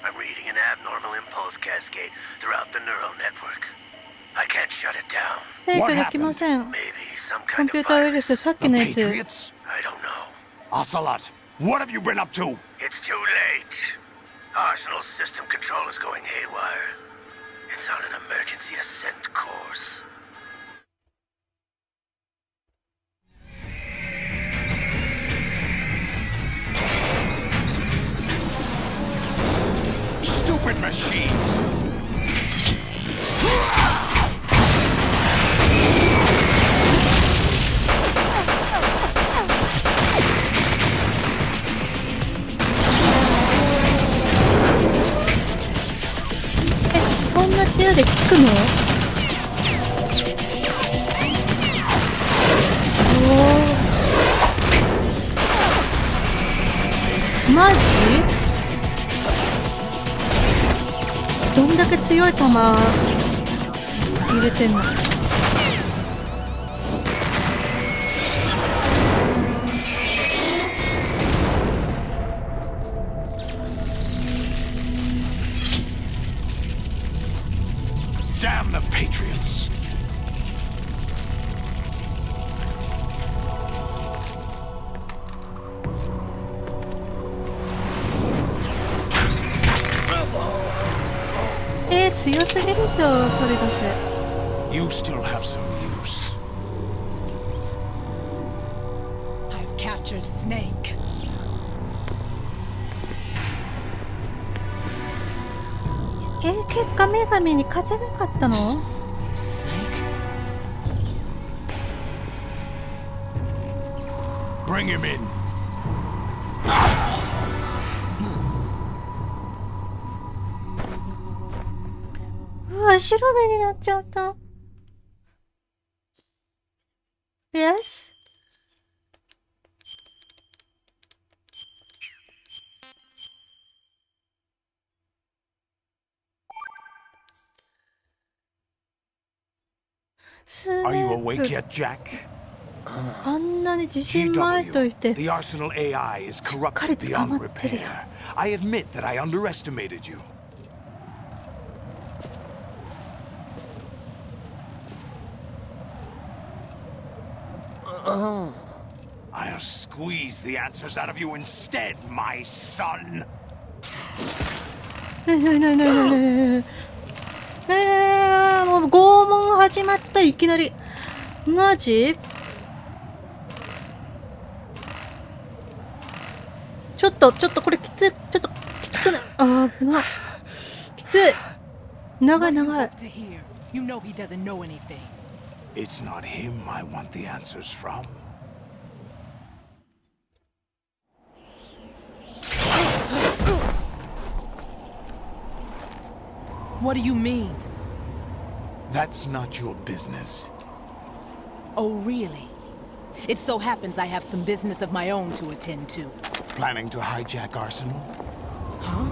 S11: I'm reading an abnormal impulse cascade throughout the neural network. I can't shut it down.
S1: 制御できません。
S11: Maybe some
S1: コン
S11: kind
S1: ピュ
S11: of
S1: ーターウイルス、
S11: virus.
S1: さっきのやつ。
S9: Patriots?
S11: I don't know.
S9: Ocelot, what have you been up to?
S11: It's too late. Arsenal's system control is going haywire. It's on an emergency ascent course.
S9: Stupid machines!
S1: え、そんな銃で効くの？おー。マジ？どんだけ強い球入れてんの？
S9: Damn the Patriots!
S1: 強すぎるぞ、ソリドス。
S9: You still have some use.
S8: I've captured Snake.
S1: 結果女神に勝てなかったの？
S9: Bring him in.
S1: うわ、白目になっちゃった。Yes?
S9: Are you awake yet, Jack?
S1: あんなに自信前といて
S9: The Arsenal AI is corrupted beyond repair. I admit that I underestimated you. I'll squeeze the answers out of you instead, my son.
S1: もう拷問始まった、いきなり。マジ？ちょっとこれきつい、ちょっときつくない？ああ、な、きつい。長い。
S8: You know he doesn't know anything.
S9: It's not him I want the answers from.
S8: What do you mean?
S9: That's not your business.
S8: Oh, really? It so happens I have some business of my own to attend to.
S9: Planning to hijack Arsenal?
S8: Huh?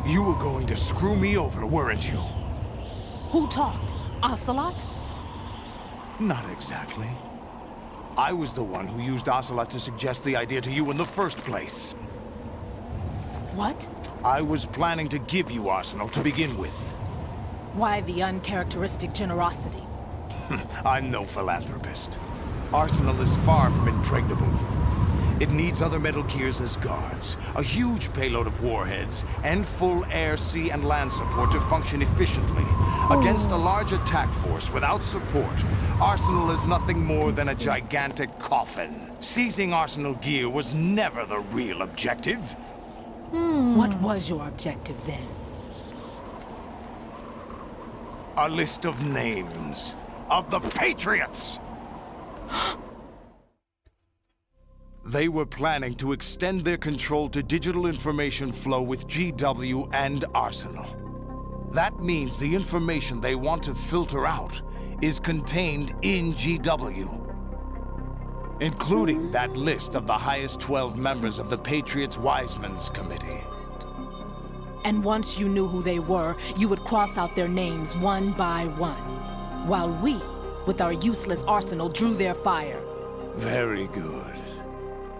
S9: You were going to screw me over, weren't you?
S8: Who talked? Ocelot?
S9: Not exactly. I was the one who used Ocelot to suggest the idea to you in the first place.
S8: What?
S9: I was planning to give you Arsenal to begin with.
S8: Why the uncharacteristic generosity?
S9: I'm no philanthropist. Arsenal is far from impregnable. It needs other Metal Gears as guards, a huge payload of warheads, and full air, sea, and land support to function efficiently. Against a large attack force without support, Arsenal is nothing more than a gigantic coffin. Seizing Arsenal gear was never the real objective.
S8: What was your objective then?
S9: A list of names of the Patriots! They were planning to extend their control to digital information flow with GW and Arsenal. That means the information they want to filter out is contained in GW, including that list of the highest 12 members of the Patriots Wiseman's Committee.
S8: And once you knew who they were, you would cross out their names one by one, while we, with our useless arsenal, drew their fire.
S9: Very good.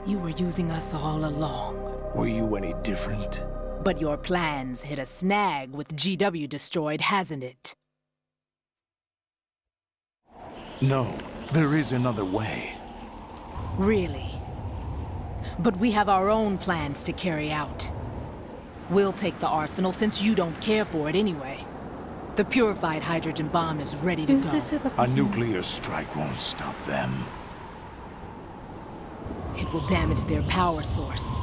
S8: You were using us all along.
S9: Were you any different?
S8: But your plans hit a snag with GW destroyed, hasn't it?
S9: No, there is another way.
S8: Really? But we have our own plans to carry out. We'll take the arsenal since you don't care for it anyway. The purified hydrogen bomb is ready to go.
S9: A nuclear strike won't stop them.
S8: It will damage their power source.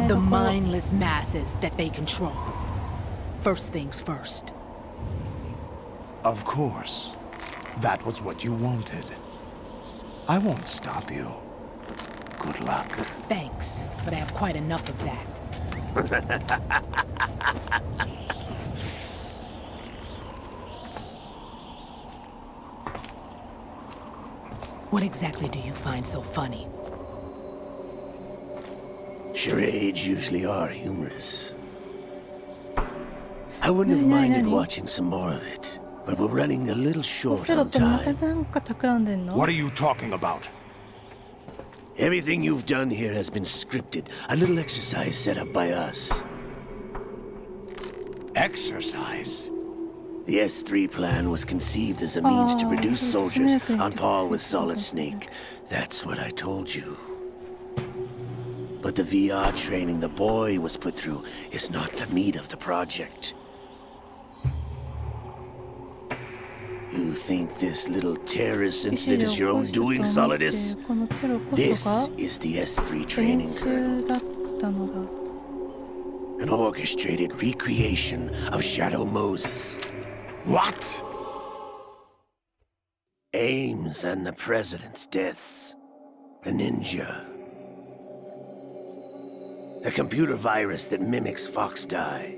S8: The mindless masses that they control. First things first.
S9: Of course. That was what you wanted. I won't stop you. Good luck.
S8: Thanks, but I have quite enough of that. What exactly do you find so funny?
S11: Charades usually are humorous. I wouldn't have minded watching some more of it, but we're running a little short on time.
S9: What are you talking about?
S11: Everything you've done here has been scripted. A little exercise set up by us.
S9: Exercise?
S11: The S3 plan was conceived as a means to reduce soldiers on par with Solid Snake. That's what I told you. But the VR training the boy was put through is not the meat of the project. You think this little terrorist incident is your own doing, Solidus? This is the S3 training kernel. An orchestrated recreation of Shadow Moses.
S9: What?
S11: Ames and the President's deaths. The ninja. The computer virus that mimics Fox Die.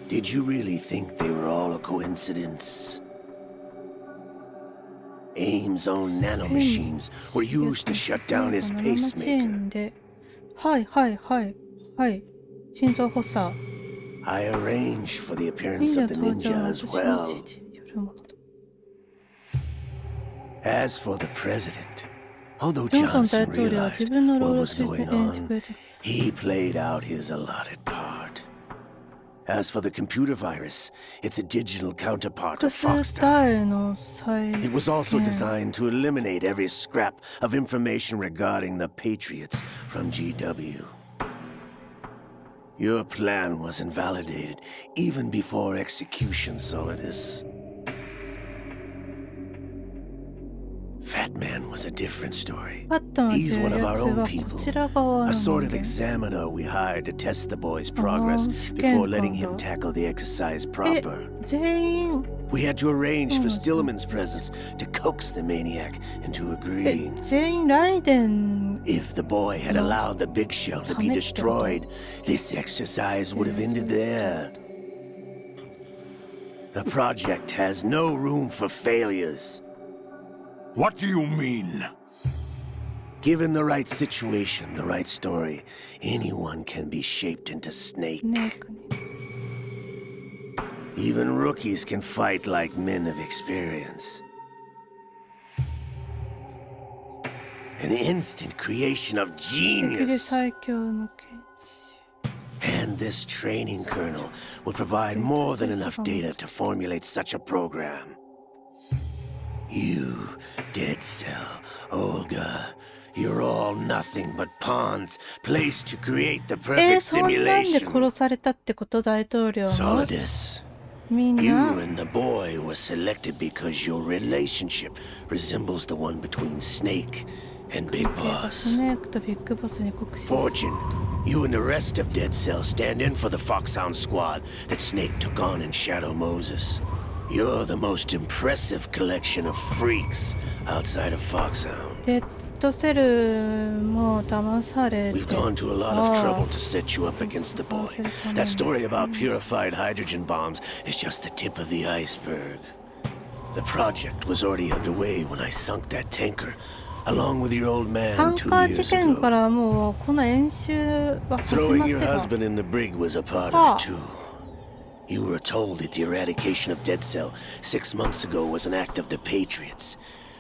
S11: Did you really think they were all a coincidence? Aim's own nanomachines were used to shut down his
S1: ナノマシ
S11: pacemaker.
S1: ンで、はいはいはいはい、心臓発作。
S11: I arranged for the
S1: 忍
S11: appearance
S1: 者
S11: of the
S1: 登場
S11: ninja
S1: は
S11: as
S1: 私の
S11: well.
S1: 指示によるものだ。
S11: As for the president, although
S1: ジョンソン大
S11: Johnson
S1: 統領は
S11: realized
S1: 自分のロー
S11: what
S1: ルを
S11: was
S1: ついて
S11: going
S1: 演じてく
S11: on,
S1: れた。
S11: he played out his allotted part. As for the computer virus, it's a digital counterpart
S1: 複
S11: of
S1: 数
S11: Foxtown.
S1: 体の再
S11: It was also
S1: 現
S11: designed to eliminate every scrap of information regarding the Patriots from GW. Your plan was invalidated even before execution, Solidus. Fat Man was a different story.
S1: パットンとい
S11: He's
S1: う
S11: one of
S1: や
S11: our
S1: つ
S11: own
S1: は
S11: people.
S1: こちら側の
S11: A
S1: 人
S11: sort of
S1: 間。
S11: examiner we hired to test the boy's progress before letting him tackle the exercise
S1: え、
S11: proper.
S1: 全員、
S11: We had to arrange for Stillman's presence to coax the maniac into
S1: え、
S11: agreeing.
S1: 全員ライデン、
S11: If the boy had
S1: No.
S11: allowed the big shell to be
S1: Damn it,
S11: destroyed, this exercise would have ended there. The project has no room for failures.
S9: What do you mean?
S11: Given the right situation, the right story, anyone can be shaped into Snake.
S1: ネークに。
S11: Even rookies can fight like men of experience. An instant creation of
S1: 敵で
S11: genius.
S1: 最強の剣
S11: And this training kernel will provide more than enough data to formulate such a program. You, Dead Cell, Olga, you're all nothing but pawns placed to create the
S1: 士。
S11: perfect
S1: そんなんで
S11: simulation.
S1: 殺されたってこと大統領も。
S11: Solidus,
S1: みん
S11: you
S1: な。
S11: and the boy were selected because your relationship resembles the one between Snake and Big
S1: ス
S11: Boss.
S1: ネークとビッグボスに酷使。
S11: Fortune, you and the rest of Dead Cell stand in for the Foxhound squad that Snake took on in Shadow Moses. You're the most impressive collection of freaks outside of Foxhound.
S1: デッドセルも騙されて。
S11: We've gone to a lot of trouble to set you up against the boy. That story about purified hydrogen bombs is just the tip of the iceberg. The project was already underway when I sunk that tanker, along with your old
S1: タ
S11: man
S1: ン
S11: 2
S1: カー事
S11: years
S1: 件か
S11: ago.
S1: らもうこの演習は始ま
S11: Throwing
S1: って
S11: your
S1: た。
S11: husband in the brig was a part
S1: Ah.
S11: of it too. You were told that the eradication of Dead Cell 6 months ago was an act of the Patriots.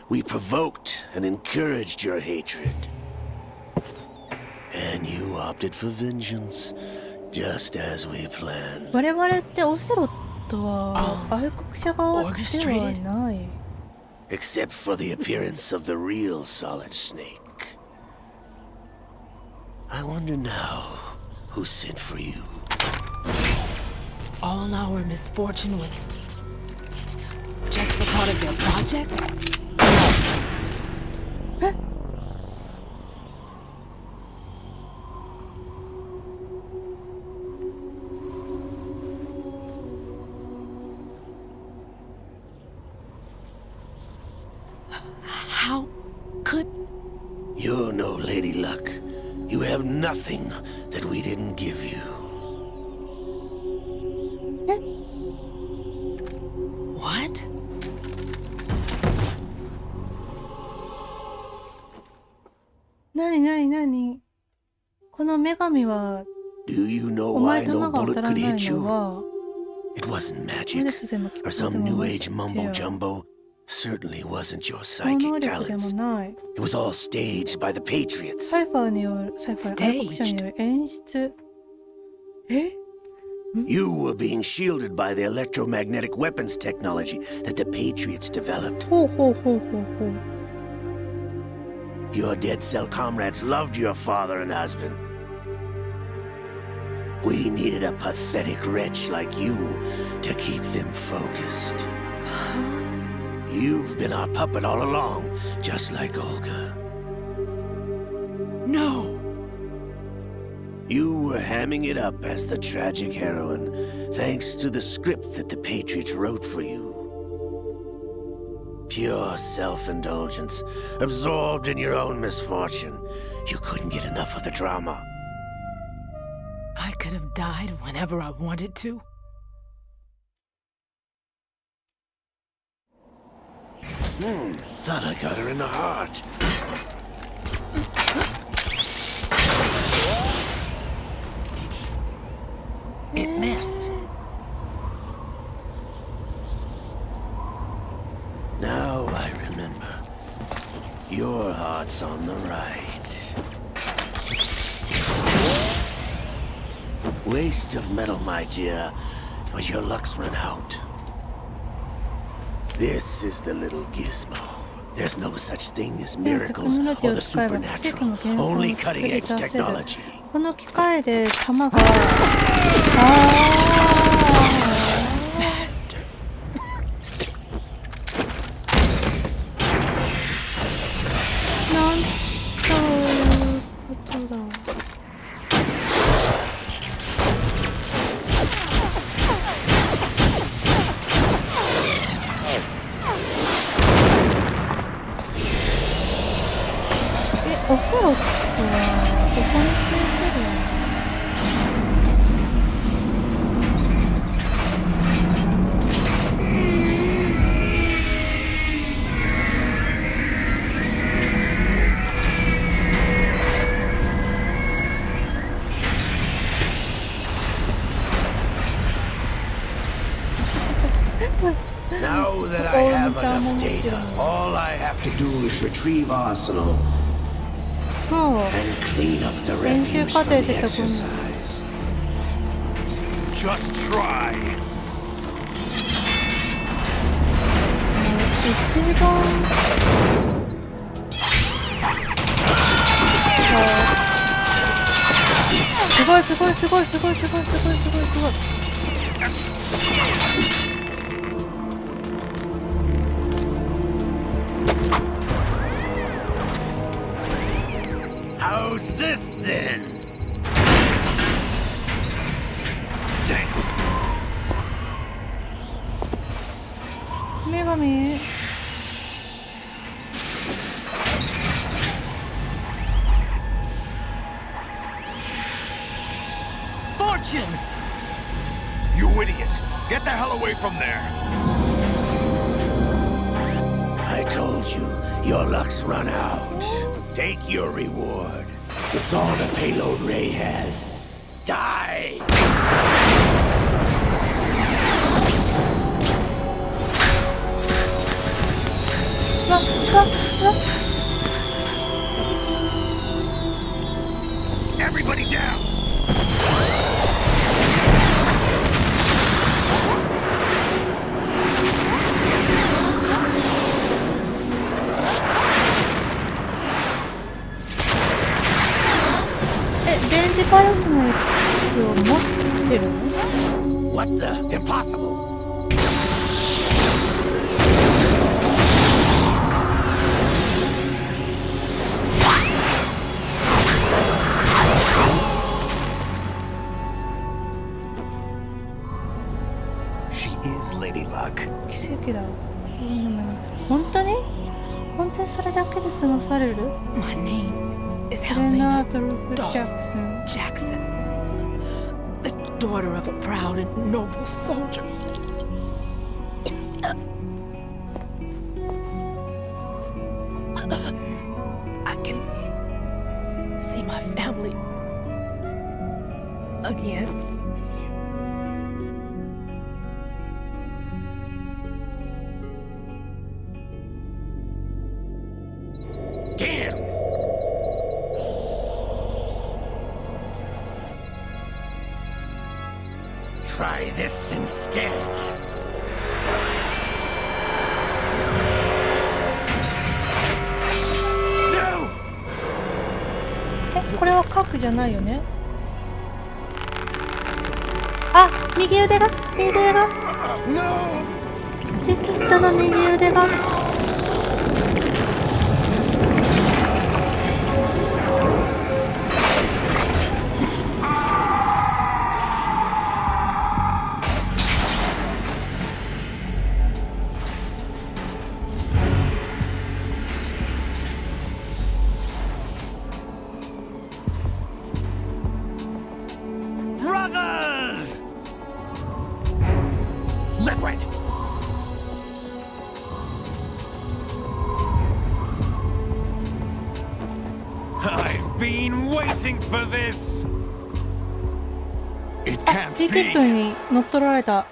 S11: We provoked and encouraged your hatred. And you opted for vengeance, just as we planned.
S1: 我々ってオセロットは愛国者側ではない。
S11: Except for the appearance of the real Solid Snake. I wonder now who sent for you.
S8: All our misfortune was just a part of their project? How could...
S11: You're no Lady Luck. You have nothing that we didn't give you.
S8: What?
S1: なになになにこの女神は
S11: Do you know
S1: お前
S11: why
S1: 弾
S11: no
S1: が当
S11: bullet
S1: たら
S11: could
S1: ない
S11: hit
S1: の
S11: you?
S1: は
S11: It wasn't
S1: 無
S11: magic
S1: 力でも効
S11: or
S1: く
S11: some
S1: でも
S11: new
S1: 無
S11: age
S1: 視
S11: mumbo
S1: よ
S11: jumbo. Certainly wasn't your
S1: その
S11: psychic
S1: 能力でも
S11: talents.
S1: ない
S11: It was all staged by the Patriots.
S1: サイファーによるサイファー愛国者による演出え
S11: You were being shielded by the electromagnetic weapons technology that the Patriots developed.
S1: ほうほうほうほうほう
S11: Your Dead Cell comrades loved your father and husband. We needed a pathetic wretch like you to keep them focused. You've been our puppet all along, just like Olga.
S8: No!
S11: You were hamming it up as the tragic heroine, thanks to the script that the Patriots wrote for you. Pure self-indulgence, absorbed in your own misfortune. You couldn't get enough of the drama.
S8: I could have died whenever I wanted to.
S11: Thought I got her in the heart.
S4: It missed.
S11: Now I remember. Your heart's on the right. Waste of metal, my dear, but your luck's run out. This is the little gizmo. There's no such thing as miracles or the supernatural. Only cutting-edge technology.
S1: この機械で弾がなんということだ。オフロットはどこについてるの
S11: Now that I have enough data, all I have to do is retrieve Arsenal and clean up the refuse from the exercise.
S9: Just try.
S1: 一番すごいすごいすごいすごいすごいすごいすごいすごい。
S11: How's this then? Damn.
S1: 女神。
S4: Fortune!
S9: You idiot! Get the hell away from there!
S11: I told you, your luck's run out. Take your reward. It's all the payload Ray has. Die!
S9: Everybody down!
S11: What the? Impossible!
S9: She is Lady Luck.
S1: 奇跡だ。本当にそれだけで済まされる？
S8: My name is
S1: レナ
S8: Helena
S1: ードルフ・ジャクソン。
S8: Jackson, the daughter of a proud and noble soldier. I can see my family again.
S11: Damn! Try this instead. No!
S1: これは核じゃないよね。あ、右腕がリキッドの右腕が。
S9: Brothers! Liquid!
S12: waiting for this.
S9: It
S1: あ、
S9: can't
S1: チケット
S9: be.
S1: に乗っ取られた。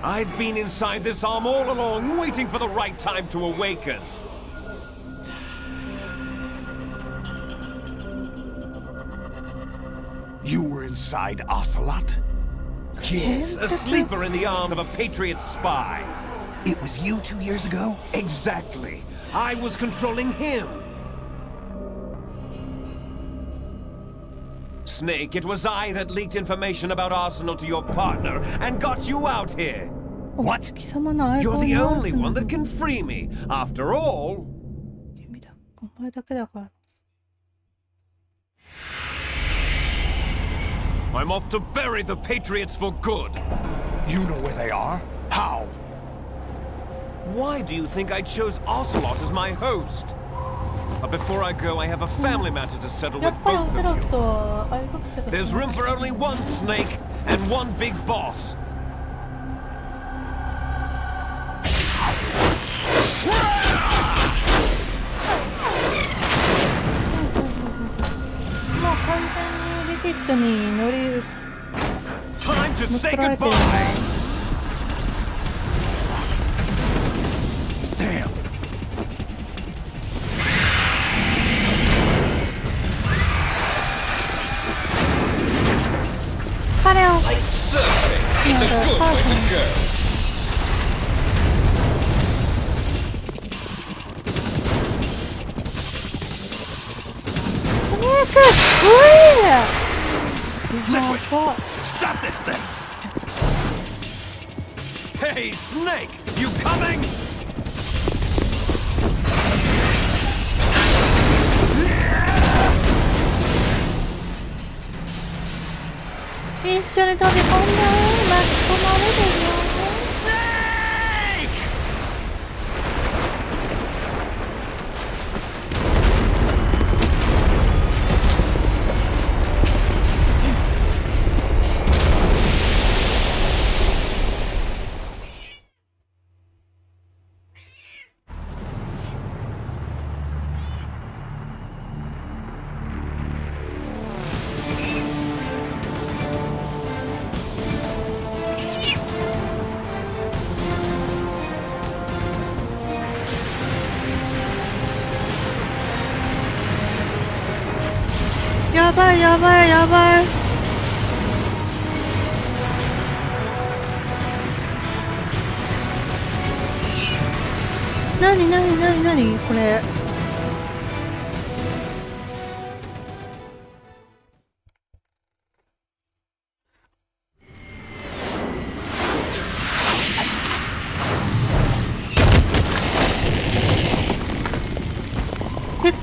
S12: I've been inside this arm all along, waiting for the right time to awaken.
S9: You were inside Ocelot?
S12: Yes, a sleeper in the arm of a Patriot spy.
S9: It was you 2 years ago?
S12: Exactly. I was controlling him. Snake, it was I that leaked information about Arsenal to your partner and got you out here.
S9: What?
S1: 貴様の相
S12: You're
S1: 棒
S12: the
S1: の
S12: only one that can free me. After all,
S1: 君だ。お前だけだから。
S12: I'm off to bury the Patriots for good.
S9: You know where they are? How?
S12: Why do you think I chose Ocelot as my host? But before I go, I have a family matter to settle
S1: や
S12: with
S1: っぱりオ
S12: both
S1: セロ
S12: of
S1: ッ
S12: you.
S1: トは愛国者だ。
S12: There's room for only one snake and one big boss.
S1: もう完全にリキッドに乗り
S12: Time to
S1: 乗っ
S12: say
S1: 取られて
S12: goodbye.
S1: る。
S9: Damn.
S1: 彼を
S12: Certainly. It's a
S1: Yeah,
S12: good way
S1: awesome.
S12: to go.
S1: スネークういやば。
S12: Stop this thing. Hey, Snake, you coming?
S1: 一緒に飛び込んで巻き込まれるよ。 やばいやばいやばい。なになになになにこれ。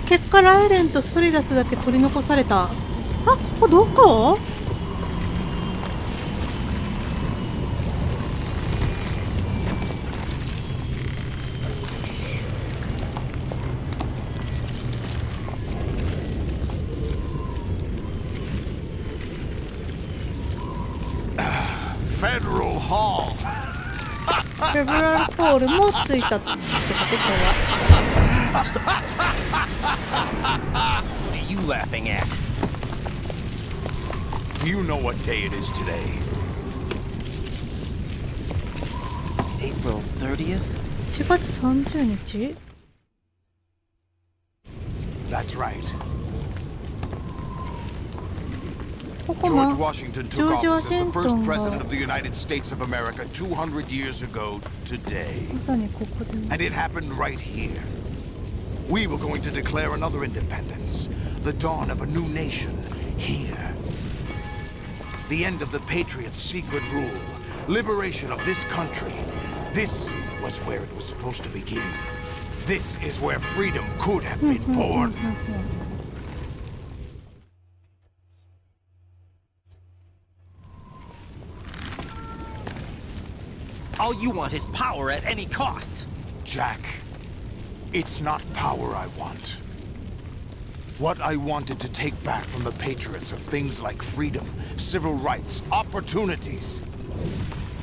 S1: 結果ライレンとソリダスだけ取り残された。あ、ここどこ？Federal
S9: Hall.
S1: フェブラルホールもついたってことこれは。
S4: What are you laughing at?
S9: Do you know what day it is today?
S4: April 30th?
S1: 4月30日？
S9: That's right.
S1: ここ
S9: George
S1: も
S9: Washington
S1: ジ
S9: took
S1: ョージ・ワ
S9: office
S1: シ
S9: as
S1: ン
S9: the
S1: ト
S9: first
S1: ンが
S9: president of the United States of America 200 years ago today.
S1: まさにここで。
S9: And it happened right here. We were going to declare another independence, the dawn of a new nation here. The end of the Patriots' secret rule, liberation of this country. This was where it was supposed to begin. This is where freedom could have been born.
S4: All you want is power at any cost.
S9: Jack, it's not power I want. What I wanted to take back from the Patriots are things like freedom, civil rights, opportunities.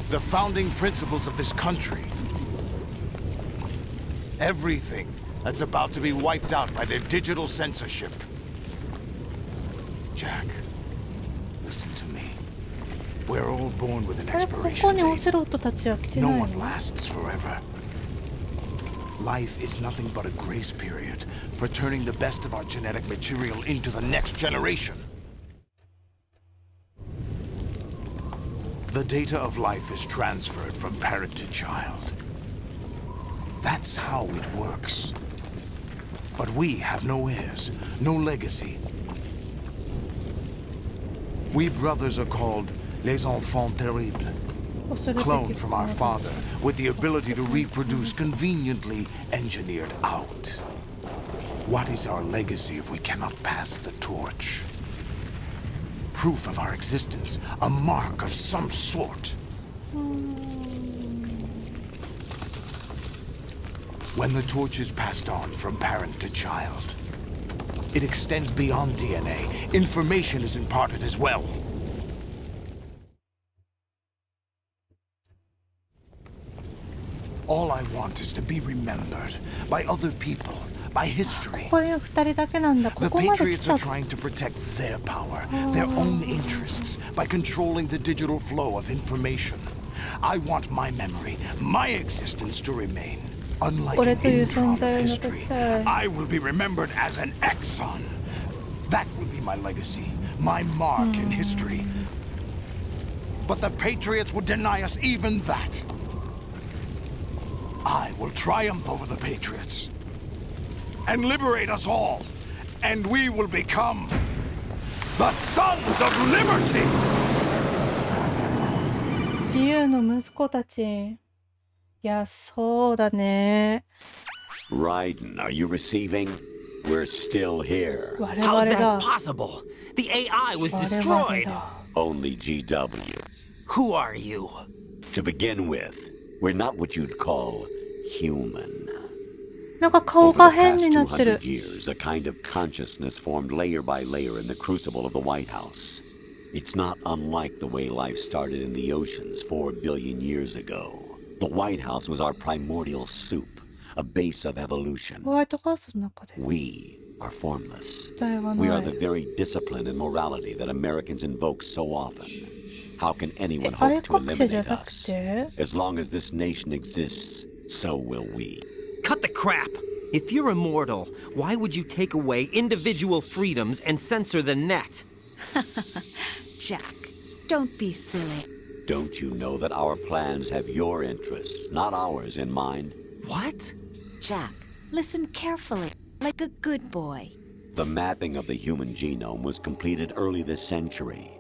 S9: The founding principles of this country. Everything that's about to be wiped out by their digital censorship. Jack, listen to me. We're all born with an
S1: あれ、ここ
S9: expiration
S1: にオ
S9: date.
S1: セロットたちは来て
S9: No
S1: ない
S9: one
S1: の？
S9: lasts forever. Life is nothing but a grace period for turning the best of our genetic material into the next generation. The data of life is transferred from parent to child. That's how it works. But we have no heirs, no legacy. We brothers are called les enfants terribles, cloned from our father with the ability to reproduce conveniently engineered out. What is our legacy if we cannot pass the torch? Proof of our existence, a mark of some sort. When the torch is passed on from parent to child, it extends beyond DNA. Information is imparted as well. All I want is to be remembered by other people, by history.
S1: ここに二人だけなんだ。こ
S9: The
S1: こまで来
S9: Patriots
S1: た
S9: are。trying to protect their power, their own interests, by controlling the digital flow of information. I want my memory, my existence to remain. Unlike
S1: 俺
S9: an
S1: という
S9: intron
S1: 存
S9: of
S1: 在を残
S9: history,
S1: したい。
S9: I will be remembered as an exon. That will be my legacy, my mark in history. But the Patriots would deny us even that. I will triumph over the Patriots and liberate us all, and we will become the Sons of Liberty!
S1: 自由の息子たち。いや、そうだね。
S2: Raiden, are you receiving? We're still here.
S1: 我
S4: How's
S1: 々
S4: that
S1: だ。
S4: possible? The AI was
S1: 我々
S4: destroyed.
S1: だ。
S2: Only GW.
S4: Who are you?
S2: To begin with, we're not what you'd call human.
S1: なんか顔
S2: Over
S1: が
S2: the
S1: 変に
S2: past
S1: なってる
S2: 200。years, a kind of consciousness formed layer by layer in the crucible of the White House. It's not unlike the way life started in the oceans 4 billion years ago. The White House was our primordial soup, a base of evolution.
S1: ホワイトハウスの中で。
S2: We are formless.
S1: 時代が
S2: We
S1: な
S2: are
S1: い
S2: the。very discipline and morality that Americans invoke so often. How can anyone
S1: 愛
S2: hope to
S1: 国者じゃ
S2: eliminate
S1: なく
S2: us?
S1: て
S2: As long as this nation exists, so will we.
S4: Cut the crap! If you're immortal, why would you take away individual freedoms and censor the net?
S3: Jack, don't be silly.
S2: Don't you know that our plans have your interests, not ours, in mind?
S4: What?
S3: Jack, listen carefully, like a good boy.
S2: The mapping of the human genome was completed early this century.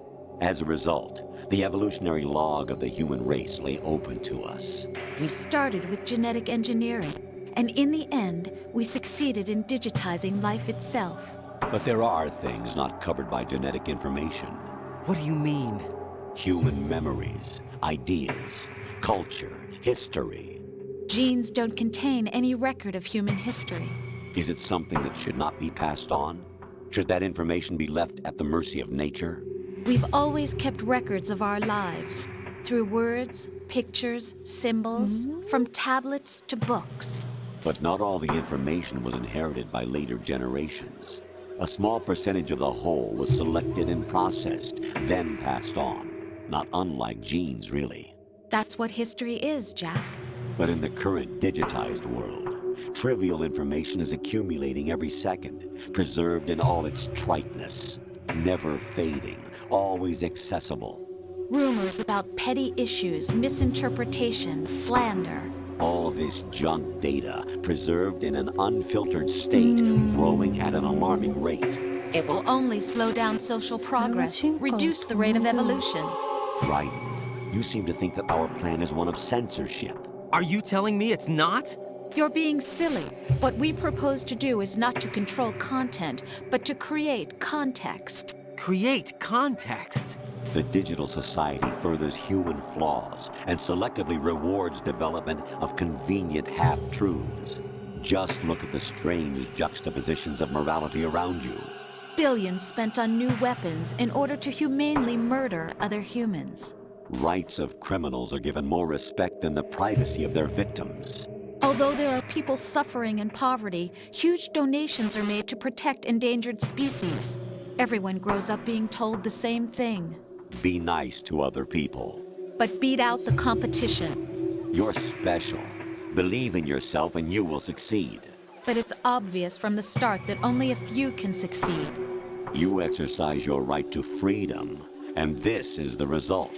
S2: As a result, the evolutionary log of the human race lay open to us.
S3: We started with genetic engineering, and in the end, we succeeded in digitizing life itself.
S2: But there are things not covered by genetic information.
S4: What do you mean?
S2: Human memories, ideas, culture, history.
S3: Genes don't contain any record of human history.
S2: Is it something that should not be passed on? Should that information be left at the mercy of nature?
S3: We've always kept records of our lives, through words, pictures, symbols, from tablets to books.
S2: But not all the information was inherited by later generations. A small percentage of the whole was selected and processed, then passed on. Not unlike genes, really.
S3: That's what history is, Jack.
S2: But in the current digitized world, trivial information is accumulating every second, preserved in all its triteness, never fading, always accessible.
S3: Rumors about petty issues, misinterpretations, slander.
S2: All this junk data, preserved in an unfiltered state, growing at an alarming rate.
S3: It will only slow down social progress, reduce the rate of evolution.
S2: Right. You seem to think that our plan is one of censorship.
S4: Are you telling me it's not?
S3: You're being silly. What we propose to do is not to control content, but to create context.
S4: Create context?
S2: The digital society furthers human flaws and selectively rewards development of convenient half-truths. Just look at the strange juxtapositions of morality around you.
S3: Billions spent on new weapons in order to humanely murder other humans.
S2: Rights of criminals are given more respect than the privacy of their victims.
S3: Although there are people suffering in poverty, huge donations are made to protect endangered species. Everyone grows up being told the same thing.
S2: Be nice to other people.
S3: But beat out the competition.
S2: You're special. Believe in yourself and you will succeed.
S3: But it's obvious from the start that only a few can succeed.
S2: You exercise your right to freedom, and this is the result.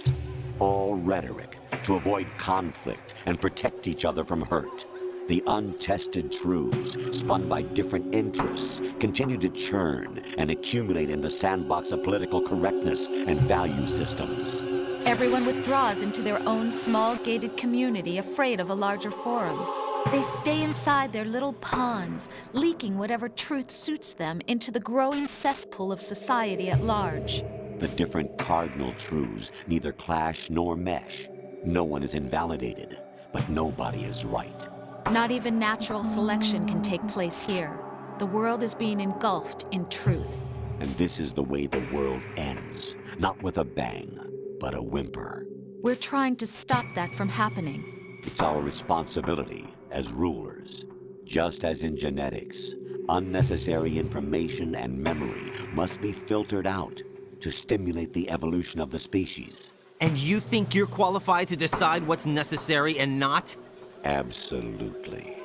S2: All rhetoric to avoid conflict and protect each other from hurt. The untested truths, spun by different interests, continue to churn and accumulate in the sandbox of political correctness and value systems.
S3: Everyone withdraws into their own small gated community, afraid of a larger forum. They stay inside their little ponds, leaking whatever truth suits them into the growing cesspool of society at large.
S2: The different cardinal truths neither clash nor mesh. No one is invalidated, but nobody is right.
S3: Not even natural selection can take place here. The world is being engulfed in truth.
S2: And this is the way the world ends. Not with a bang, but a whimper.
S3: We're trying to stop that from happening.
S2: It's our responsibility as rulers. Just as in genetics, unnecessary information and memory must be filtered out to stimulate the evolution of the species.
S4: And you think you're qualified to decide what's necessary and not?
S2: Absolutely.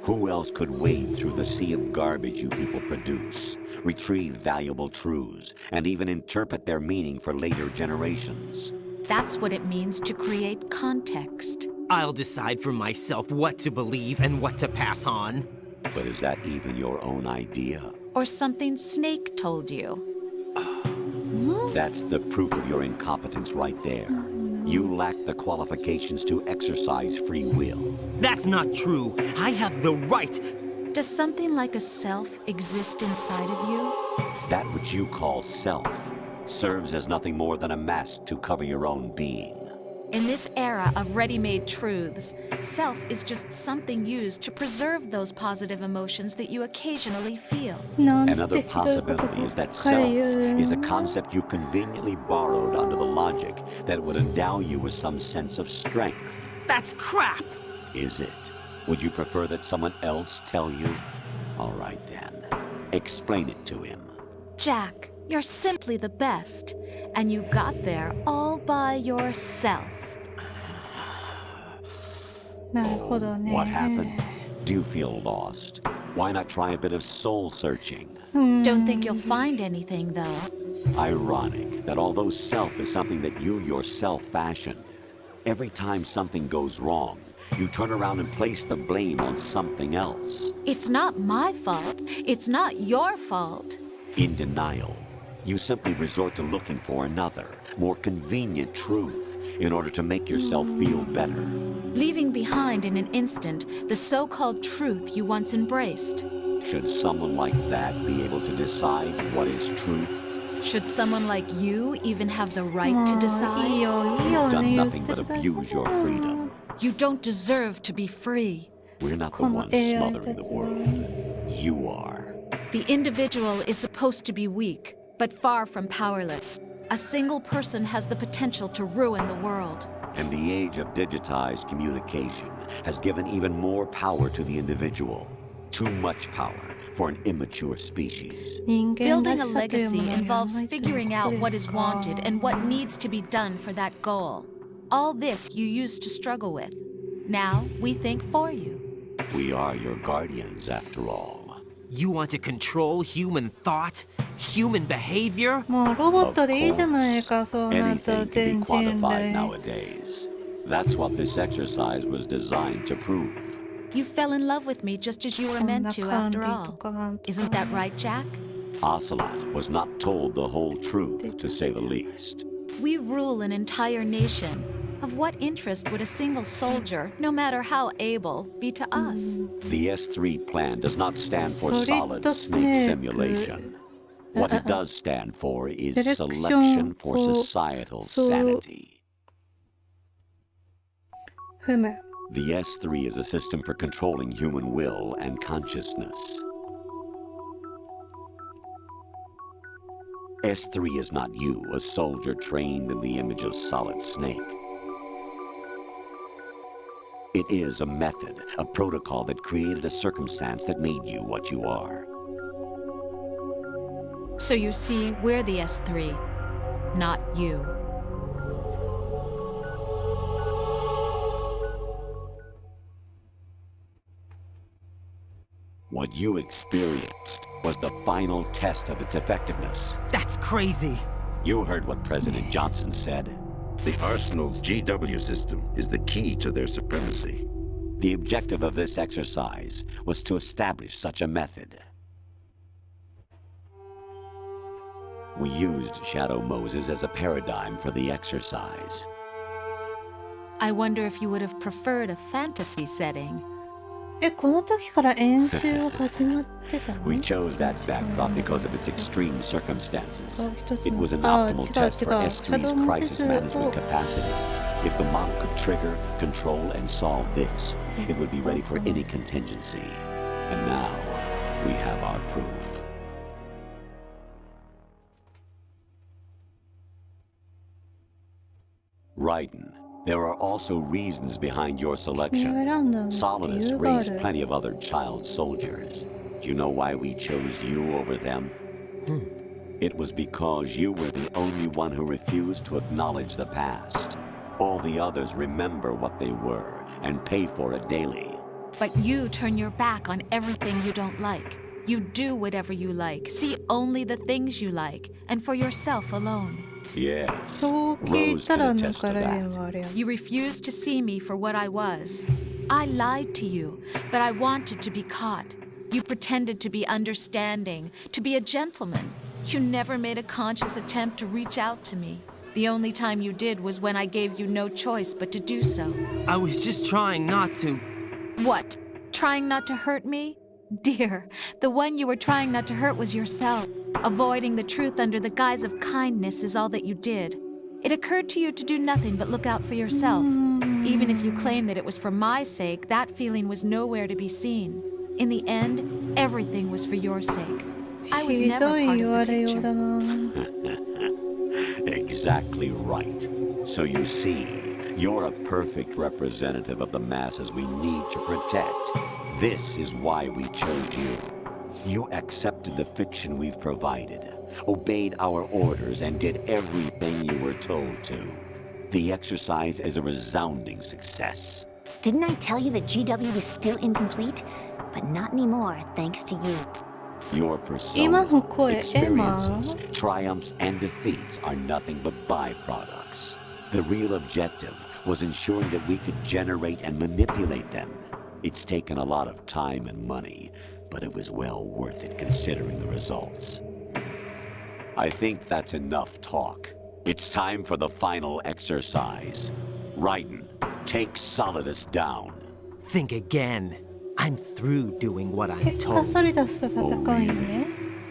S2: Who else could wade through the sea of garbage you people produce, retrieve valuable truths, and even interpret their meaning for later generations?
S3: That's what it means to create context.
S4: I'll decide for myself what to believe and what to pass on.
S2: But is that even your own idea?
S3: Or something Snake told you?
S2: That's the proof of your incompetence right there. You lack the qualifications to exercise free will.
S4: That's not true. I have the right.
S3: Does something like a self exist inside of you?
S2: That which you call self serves as nothing more than a mask to cover your own being.
S3: In this era of ready-made truths, self is just something used to preserve those positive emotions that you occasionally feel.
S2: Another possibility is that self is a concept you conveniently borrowed under the logic that would endow you with some sense of strength.
S4: That's crap!
S2: Is it? Would you prefer that someone else tell you? All right then. Explain it to him.
S3: Jack, you're simply the best, and you got there all by yourself.
S2: What happened? Do you feel lost? Why not try a bit of soul searching?
S3: Don't think you'll find anything, though.
S2: Ironic that although self is something that you yourself fashioned, every time something goes wrong, you turn around and place the blame on something else.
S3: It's not my fault. It's not your fault.
S2: In denial, you simply resort to looking for another, more convenient truth in order to make yourself feel better.
S3: Leaving behind in an instant the so-called truth you once embraced.
S2: Should someone like that be able to decide what is truth?
S3: Should someone like you even have the right to decide?
S2: You've done nothing but abuse your freedom.
S3: You don't deserve to be free.
S2: We're not the ones smothering the world. You are.
S3: The individual is supposed to be weak, but far from powerless. A single person has the potential to ruin the world.
S2: And the age of digitized communication has given even more power to the individual. Too much power for an immature species.
S3: Building a legacy involves figuring out what is wanted and what needs to be done for that goal. All this you used to struggle with. Now we think for you.
S2: We are your guardians, after all.
S4: You want to control human thought? Human behavior?
S2: Anything can be quantified nowadays. That's what this exercise was designed to prove.
S3: You fell in love with me just as you were meant to, after all. Isn't that right, Jack?
S2: Ocelot was not told the whole truth, to say the least.
S3: We rule an entire nation. Of what interest would a single soldier, no matter how able, be to us?
S2: The S3 plan does not stand for solid snake simulation. What it does stand for is selection for societal sanity. The S3 is a system for controlling human will and consciousness. S3 is not you, a soldier trained in the image of Solid Snake. It is a method, a protocol that created a circumstance that made you what you are.
S3: So you see, we're the S3, not you.
S2: What you experienced was the final test of its effectiveness.
S4: That's crazy.
S2: You heard what President Johnson said.
S13: The Arsenal's GW system is the key to their supremacy.
S2: The objective of this exercise was to establish such a method. We used Shadow Moses as a paradigm for the exercise.
S3: I wonder if you would have preferred a fantasy setting.
S1: この時から演習が始まってたの？
S2: We chose that backdrop because of its extreme circumstances. It was an optimal test for S3's crisis management capacity. If the model could trigger, control, and solve this, it would be ready for any contingency. And now, we have our proof. Raiden, there are also reasons behind your selection. Solidus raised plenty of other child soldiers. Do you know why we chose you over them? It was because you were the only one who refused to acknowledge the past. All the others remember what they were and pay for it daily.
S3: But you turn your back on everything you don't like. You do whatever you like, see only the things you like, and for yourself alone.
S2: Yes,
S1: Rose
S2: can attest to that.
S3: You refused to see me for what I was. I lied to you, but I wanted to be caught. You pretended to be understanding, to be a gentleman. You never made a conscious attempt to reach out to me. The only time you did was when I gave you no choice but to do so.
S4: I was just trying not to...
S3: What? Trying not to hurt me? Dear, the one you were trying not to hurt was yourself. Avoiding the truth under the guise of kindness is all that you did. It occurred to you to do nothing but look out for yourself. Even if you claim that it was for my sake, that feeling was nowhere to be seen. In the end, everything was for your sake. I was never part of the picture.
S2: Exactly right. So you see, you're a perfect representative of the masses we need to protect. This is why we chose you. You accepted the fiction we've provided, obeyed our orders, and did everything you were told to. The exercise is a resounding success.
S14: Didn't I tell you that GW was still incomplete? But not anymore, thanks to you.
S2: Your persona, experiences, triumphs, and defeats are nothing but byproducts. The real objective was ensuring that we could generate and manipulate them. It's taken a lot of time and money, but it was well worth it considering the results. I think that's enough talk. It's time for the final exercise. Raiden, take Solidus down.
S4: Think again. I'm through doing what I'm told.
S2: Oh, really?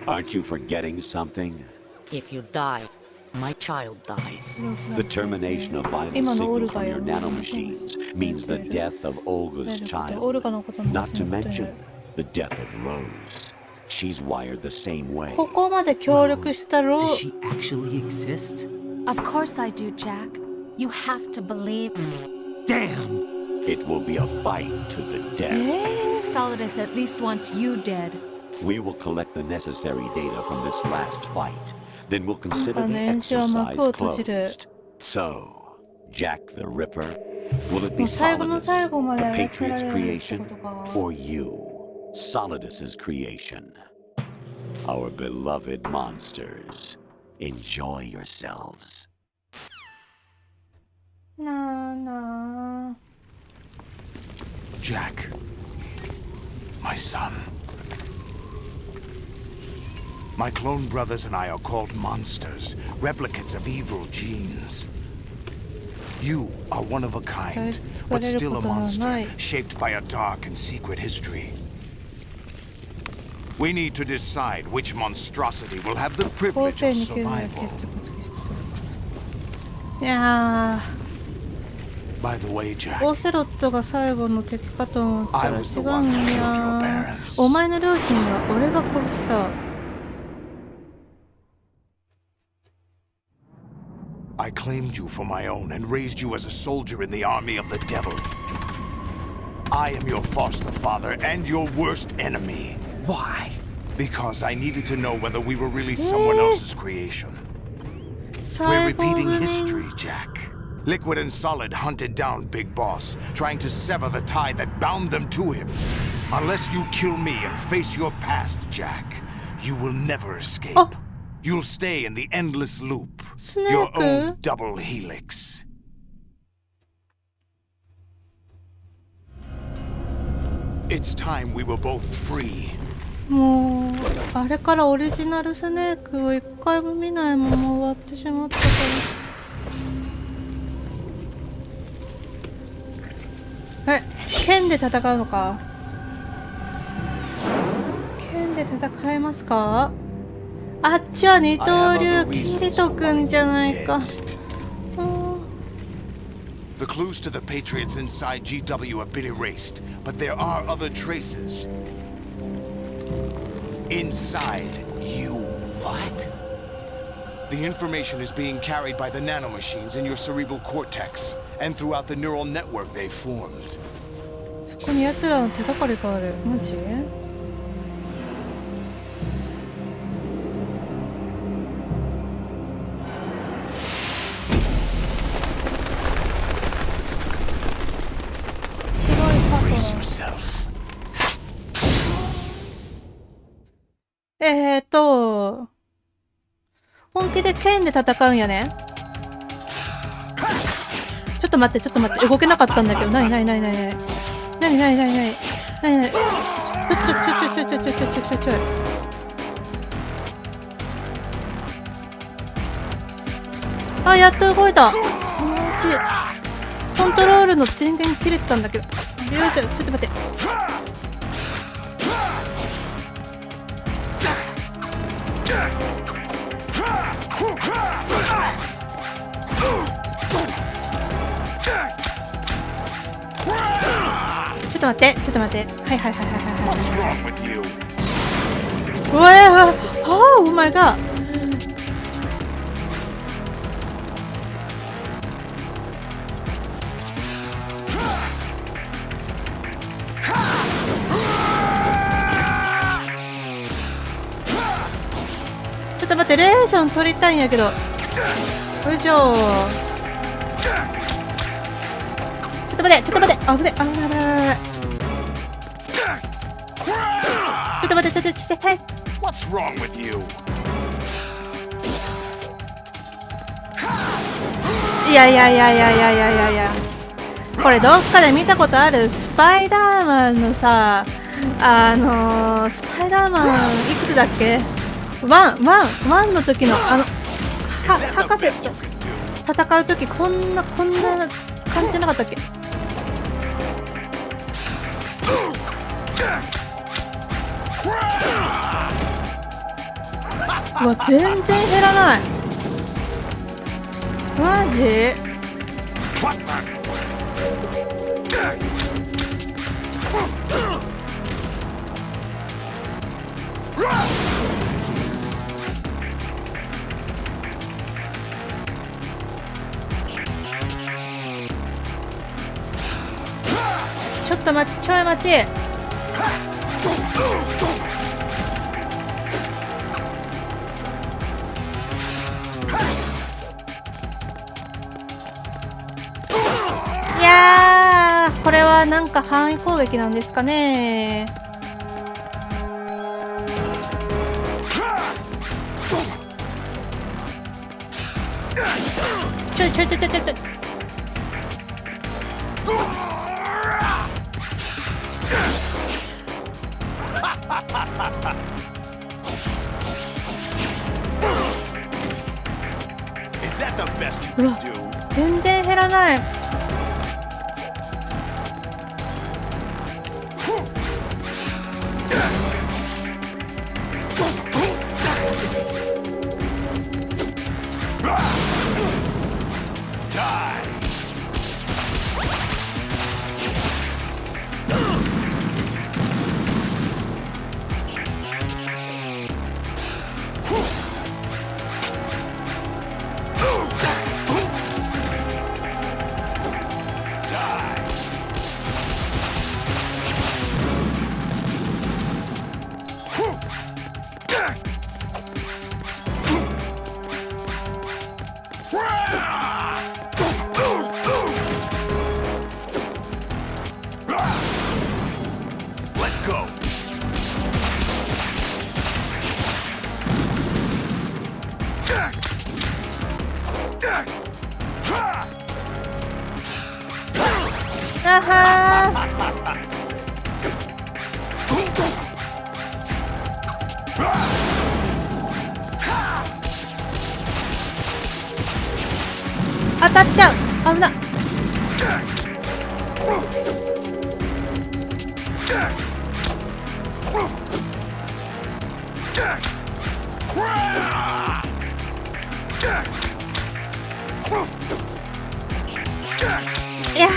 S2: Aren't you forgetting something?
S10: If you die, my child dies.
S2: The termination of vital signals from your nanomachines means the death of Olga's child. Not to mention the death of Rose. She's wired the same way.
S4: Does she actually exist?
S3: Of course I do, Jack. You have to believe me.
S4: Damn!
S2: It will be a fight to the death.
S3: Solidus at least wants you dead.
S2: We will collect the necessary data from this last fight. Then we'll consider the exercise closed. So, Jack the Ripper, will it be Solidus, the Patriot's creation, or you, Solidus's creation? Our beloved monsters, enjoy yourselves.
S9: Jack, my son. My clone brothers and I are called monsters, replicates of evil genes. You are one of a kind, but still a monster, shaped by a dark and secret history. We need to decide which monstrosity will have the privilege of survival. By the way, Jack,
S1: オセロットが最後の敵かと思ったら
S9: I
S1: 違
S9: was the
S1: う
S9: one
S1: ん
S9: who killed your
S1: や
S9: parents.
S1: お前の両親は俺が殺した
S9: I claimed you for my own and raised you as a soldier in the army of the devil. I am your foster father and your worst enemy.
S7: Why?
S9: Because I needed to know whether we were really someone else's creation. We're repeating history, Jack. Liquid and Solid hunted down Big Boss, trying to sever the tie that bound them to him. Unless you kill me and face your past, Jack, you will never escape. You'll stay in the endless loop, your own double helix. It's time we were both free.
S1: もうあれからオリジナルスネークを一回も見ないまま終わってしまったから。剣で戦うのか。剣で戦えますか。あっちは二刀流キリト君じゃないか。
S9: The clues to the Patriots inside GW have been erased, but there are other traces. Inside you.
S7: What?
S9: The information is being carried by the nanomachines in your cerebral cortex, and throughout the neural network they've formed.
S1: そこに奴らの手がかりがある。マジ？本気で剣で戦うんやね。ちょっと待って、動けなかったんだけど。なにちょあ、やっと動いた。コントロールの電源切れてたんだけど。よいしょ、ちょっと待って。ちょっと待って。うわー、お前が。ちょっと待って、レーション取りたいんやけど。よいしょ。ちょっと待って、危ね。ちょっと待って。
S9: What's wrong with you?
S1: いや。これどっかで見たことある。スパイダーマンのさ、スパイダーマンいくつだっけ？ワンの時の博士と戦う時こんな感じじゃなかったっけ？うわ、全然減らない。マジ？ちょっと待ち。いやー、これはなんか範囲攻撃なんですかね。ちょ。うわ、全然減らない。あはー、当たっちゃう。危なっ。いや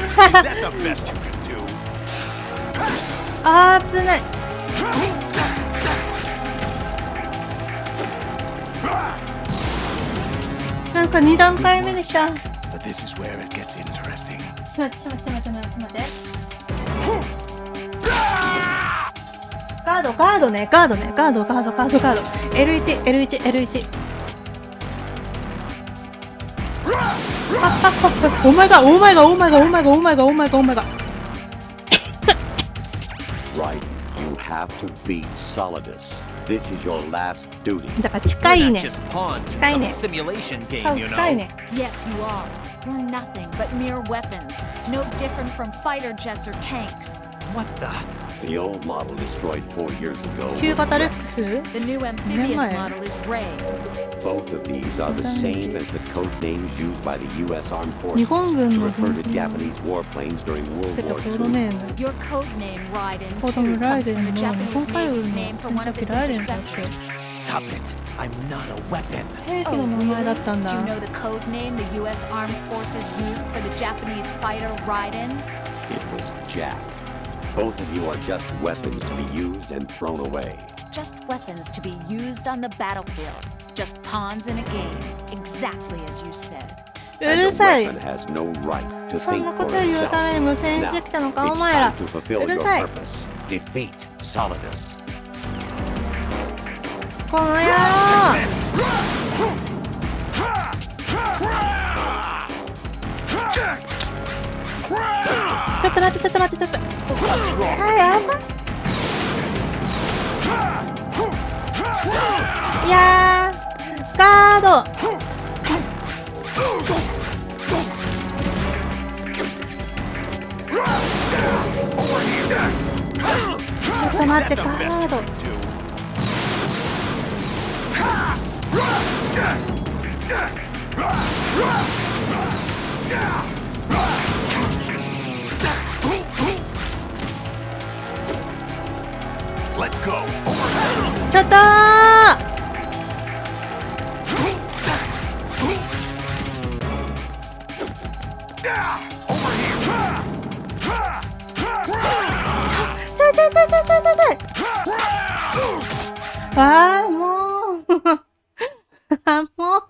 S1: あー、危ない。なんか2段階目できた。ちょっと待って、ガードね、ガード。L1、L1、L1。お前が。
S2: Right, you have to beat Solidus. This is your last duty.
S1: だから近いね。
S4: We're not just pawns in
S1: 近い
S4: some
S1: ね。
S4: simulation game,
S1: 顔
S4: you
S1: 近い
S4: know.
S1: ね。
S3: Yes, you are. You're nothing but mere weapons. No different from fighter jets or tanks.
S4: What the?
S2: The old model destroyed 4 years ago.
S1: 旧型レックス
S3: The new amphibious model is Ray.
S2: Both of these are the same as the code names used by the U.S. Armed
S1: 日
S2: Forces
S1: 本軍
S2: to
S1: の
S2: refer to Japanese warplanes during
S1: つけ
S2: World
S1: た
S2: War
S1: コード
S2: II.
S1: ネーム。
S3: Your code name, Raiden,
S1: コードの
S3: too,
S1: ライ
S3: comes
S1: デ
S3: from
S1: ン
S3: the
S1: の日
S3: Japanese
S1: 本海軍
S3: Navy's
S1: の
S3: name for one of
S1: 時
S3: its
S1: ライデンだっけ。
S3: interceptors.
S4: Stop it. I'm not a weapon.
S1: 兵器の名前だったん
S3: Do
S1: だ。
S3: you know the code name the U.S. Armed Forces used for the Japanese fighter Raiden?
S2: It was Jack. Both of you are just weapons to be used and thrown away.
S3: Just weapons to be used on the battlefield. Just pawns in a game. Exactly as you said.
S1: う
S2: And
S1: る
S2: a
S1: さい。
S2: weapon has no right to
S1: そん
S2: think
S1: なこ
S2: for
S1: とを言う
S2: itself.
S1: ために無線し
S2: Now,
S1: てきたのか、
S2: it's
S1: お前ら。
S2: time to
S1: う
S2: fulfill
S1: る
S2: your
S1: さい。
S2: purpose. Defeat Solidus.
S1: この野郎。ちょっと待って。はい、やばい。いやー、ガード。ちょっと待って、ガード。
S9: Let's go.
S1: ちょっとー。あー、もう。あ、もう。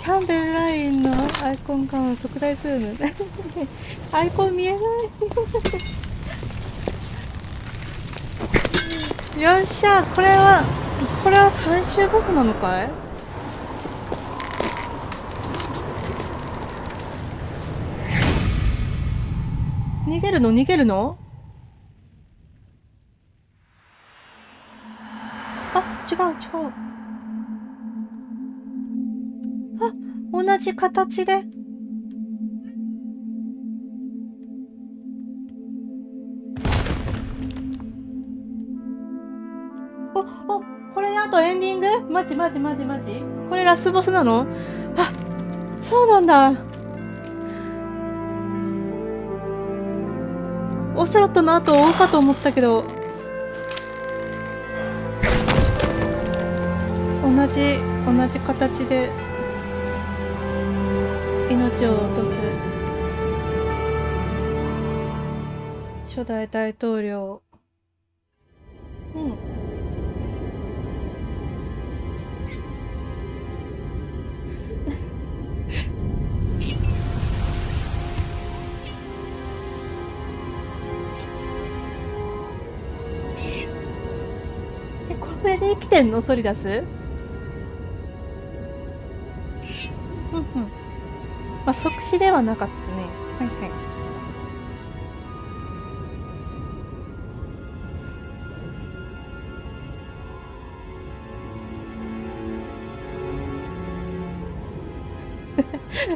S1: キャンベルラインのアイコンからの特大ズーム。アイコン見えない。よっしゃ、これは最終ボスなのかい？逃げるの？あ、違う。あ、同じ形で。これであとエンディング？マジ。これラスボスなの？あ、そうなんだ。オセロットの後を追うかと思ったけど、同じ形で命を落とす初代大統領。これで生きてんのソリダス？まあ、即死ではなかったね。はいはい。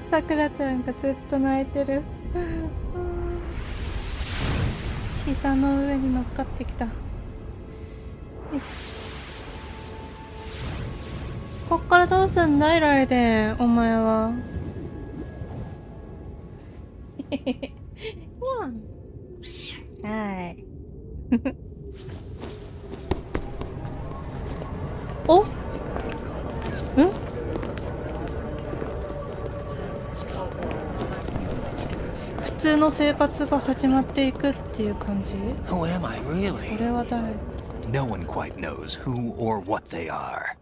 S1: さくらちゃんがずっと泣いてる。膝の上に乗っかってきた。こっからどうすんだいライデン、お前は。はい。お？ん？普通の生活が始まっていくっていう感じ？
S6: Who am I really?
S1: これは誰？
S6: No one quite knows who or what they are.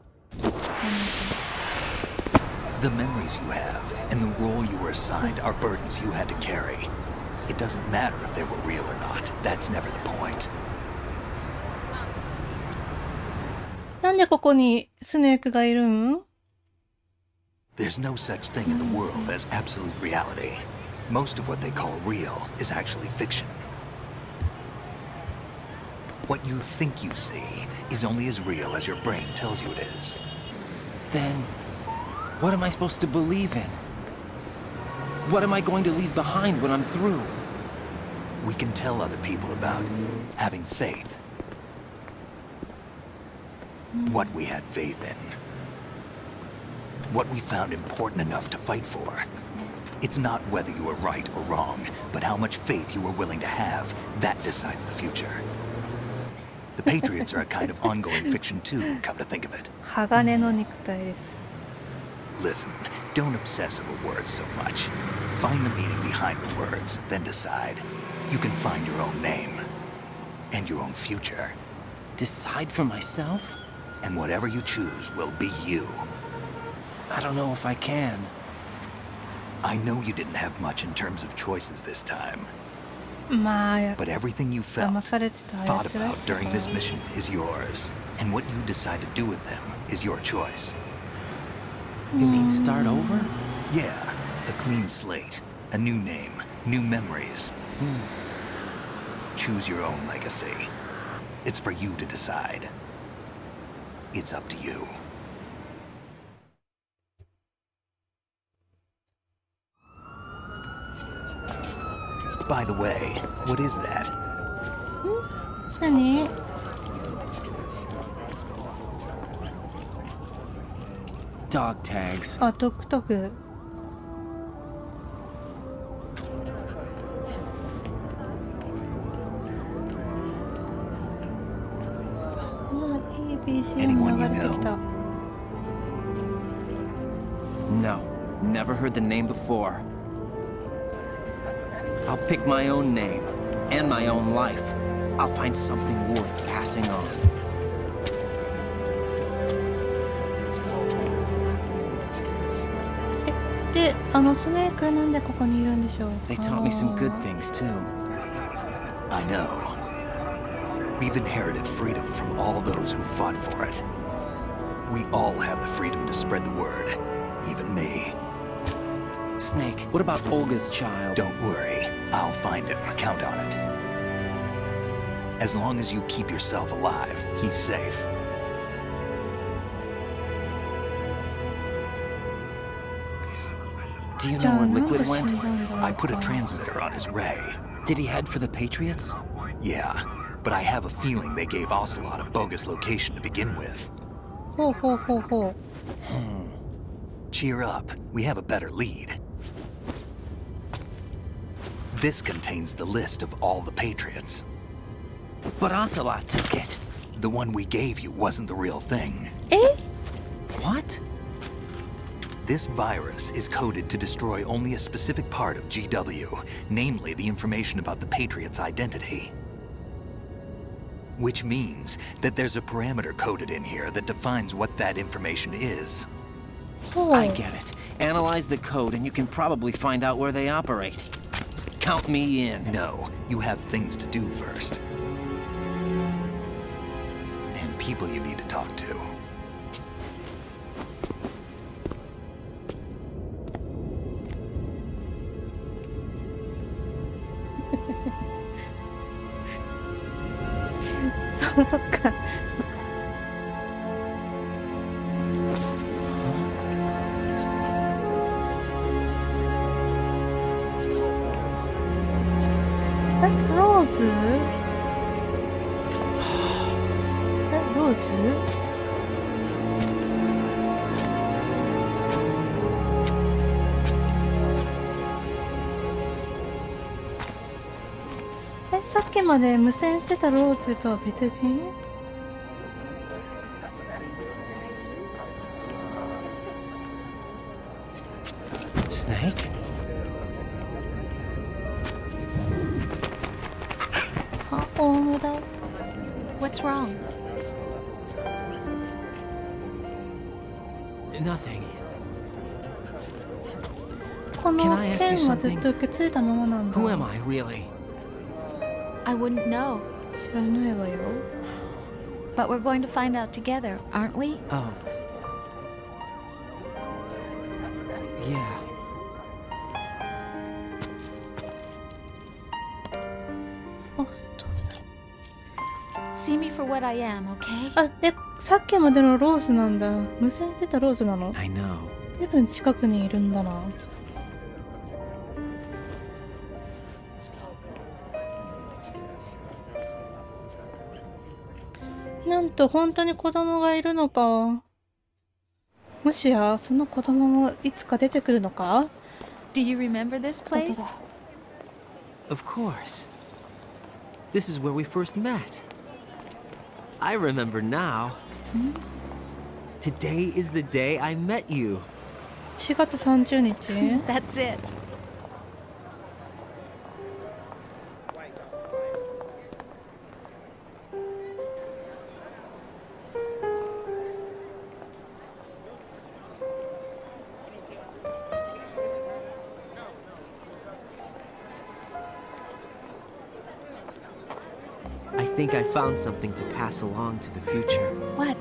S6: The memories you have and the role you were assigned are burdens you had to carry. It doesn't matter if they were real or not. That's never the point.
S1: なんでここにスネークがいるん？
S6: There's no such thing in the world as absolute reality. Most of what they call real is actually fiction. What you think you see is only as real as your brain tells you it is.
S4: Then, what am I supposed to believe in? What am I going to leave behind when I'm through?
S6: We can tell other people about having faith. What we had faith in. What we found important enough to fight for. It's not whether you were right or wrong, but how much faith you were willing to have. That decides the future. The Patriots are a kind of ongoing fiction too, come to think of it.
S1: 鋼の肉体です。
S6: Listen, don't obsess over words so much. Find the meaning behind the words, then decide. You can find your own name. And your own future.
S4: Decide for myself?
S6: And whatever you choose will be you.
S4: I don't know if I can.
S6: I know you didn't have much in terms of choices this time.
S1: まあ、やっぱ
S6: But everything you
S1: 騙
S6: felt,
S1: されてた
S6: thought
S1: やつら
S6: about during this mission is yours. And what you decide to do with them is your choice.
S4: You mean start over?
S6: Yeah, a clean slate, a new name, new memories. Choose your own legacy. It's for you to decide. It's up to you. By the way, what is that?
S1: 何？
S4: Dog tags.
S1: あ、トクトク。いい BGM 流れてきた。
S4: No, never heard the name before. I'll pick my own name and my own life. I'll find something worth passing on.
S1: They
S4: taught me some good things too.
S6: I know. We've inherited freedom from all those who fought for it. We all have the freedom to spread the word, even me.
S4: Snake, what about Olga's child?
S6: Don't worry, I'll find him. Count on it. As long as you keep yourself alive, he's safe.
S4: Do you know where Liquid went?
S6: I put a transmitter on his ray.
S4: Did he head for the Patriots?
S6: Yeah, but I have a feeling they gave Ocelot a bogus location to begin with. Cheer up, we have a better lead. This contains the list of all the Patriots.
S4: But Ocelot took it.
S6: The one we gave you wasn't the real thing.
S1: Eh?
S4: What?
S6: This virus is coded to destroy only a specific part of GW, namely the information about the Patriot's identity. Which means that there's a parameter coded in here that defines what that information is.
S4: I get it. Analyze the code and you can probably find out where they operate. Count me in.
S6: No, you have things to do first. And people you need to talk to.
S1: そっか。ローズ？ローズ？さっきまで無線してたローズとは別人？
S4: スネーク？
S1: あ、オウムだ。
S3: What's wrong?
S4: Nothing.
S1: この剣はずっと受け継いだままなんだ。
S4: Who am I, really?
S3: I wouldn't know.
S1: 知らないわよ。
S3: But we're going to find out together, aren't we?
S4: Oh. Yeah.
S3: See me for what I am, okay?
S1: あ、さっきまでのローズなんだ。無線してたローズなの？
S4: I know.
S1: 随分近くにいるんだな。なんと本当に子供がいるのか。もしやその子供もいつか出てくるのか？
S3: Do you remember this place?
S4: Of course. This is where we first met. I remember now. Today is the day I met you.
S1: 4月30日?
S3: That's it.
S4: I think I found something to pass along to the future.
S3: What?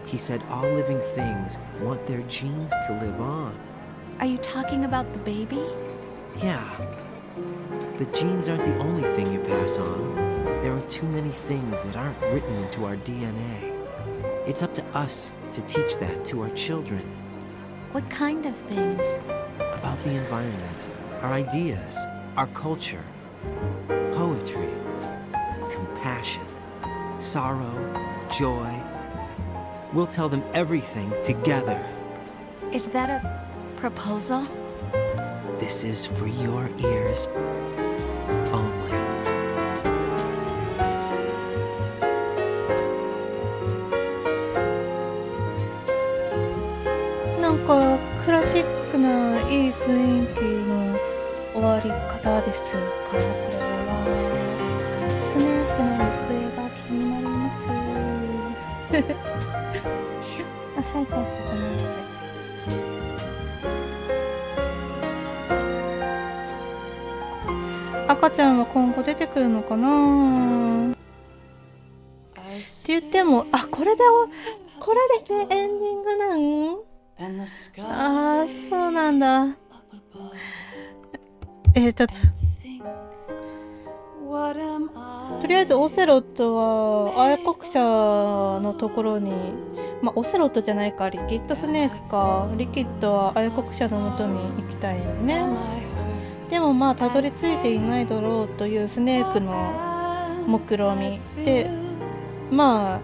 S4: He said all living things want their genes to live on.
S3: Are you talking about the baby?
S4: Yeah. The genes aren't the only thing you pass on. There are too many things that aren't written into our DNA. It's up to us to teach that to our children.
S3: What kind of things?
S4: About the environment, our ideas, our culture, poetry, compassion, sorrow, joy. We'll tell them everything together.
S3: Is that a proposal?
S4: This is for your ears only.
S1: なんかクラシックないい雰囲気の終わり方ですか？これはスネークの行方が気になります。あ、はいはい、ごめんなさい。赤ちゃんは今後出てくるのかな？って言っても、あ、これでエンディングなん？ああ、そうなんだ。とりあえずオセロットは愛国者のところに、まあオセロットじゃないか、リキッドスネークか。リキッドは愛国者のもとに行きたいよね。でもまあたどり着いていないだろうというスネークの目論みで、まあ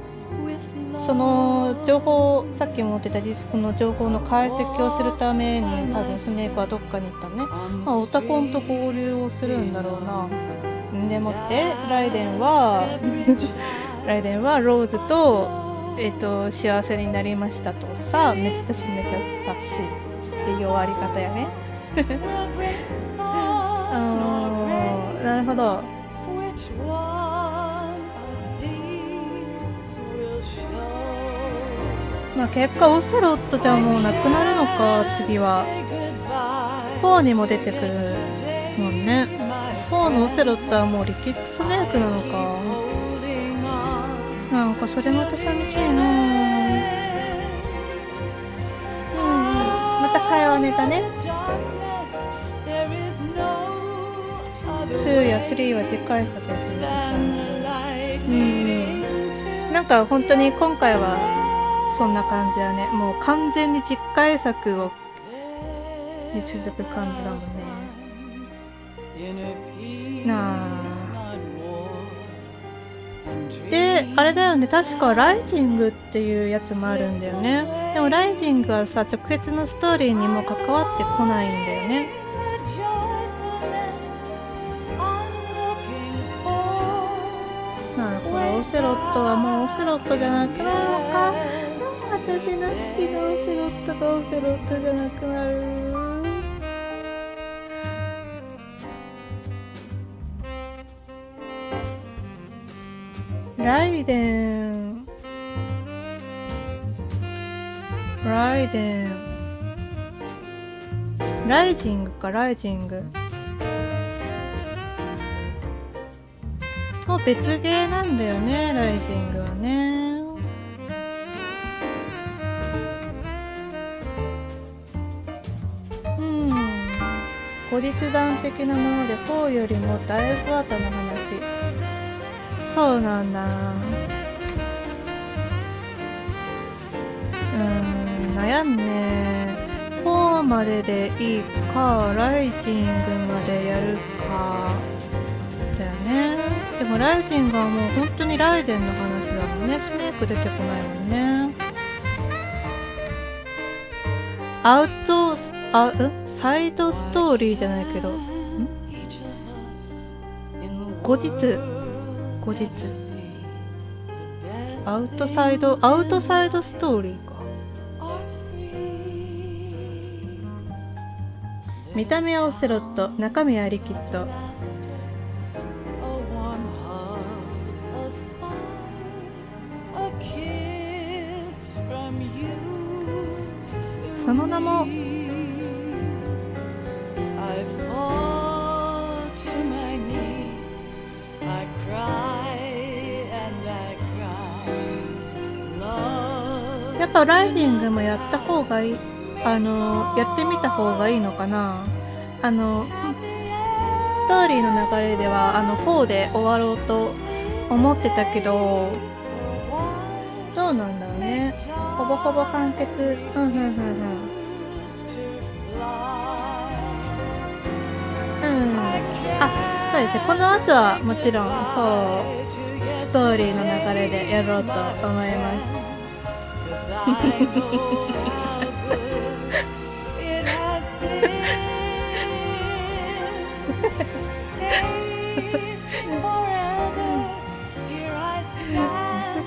S1: その情報、さっきも持ってたディスクの情報の解析をするために多分スネークはどっかに行ったね。まあオタコンと合流をするんだろうな。でもってライデンはローズと幸せになりましたとさ、めでたしめでたしっていう終わり方やね。なるほど。まあ結果オセロットじゃもうなくなるのか。次は4にも出てくるもんね。4のオセロットはもうリキッドスネークなのか。なんかそれまた寂しいな。また会話ネタね。2や3は次回作ですね。なんか本当に今回はそんな感じだね。もう完全に次回作をに続く感じだもんね。なあ。で、あれだよね、確かライジングっていうやつもあるんだよね。でもライジングはさ、直接のストーリーにも関わってこないんだよね。なるほど、オセロットはもうオセロットじゃなくなるのか。私の好きなオセロットがオセロットじゃなくなる。ライデンライジングか、ライジングもう別ゲーなんだよね、ライジングはね。後日談的なもので4よりもだいぶ後の話。そうなんだ。悩むね。4まででいいか、ライジングまでやるかだよね。でもライジングはもう本当にライデンの話だもんね。スネーク出てこないもんね。サイドストーリーじゃないけど、後日アウトサイドストーリーか。見た目はオセロット、中身はリキッド。その名もやっぱライジングもやった方がいい、やってみた方がいいのかな。ストーリーの流れでは4で終わろうと思ってたけど、どうなんだろうね。ほぼほぼ完結。そうですね。この後はもちろんストーリーの流れでやろうと思います。薄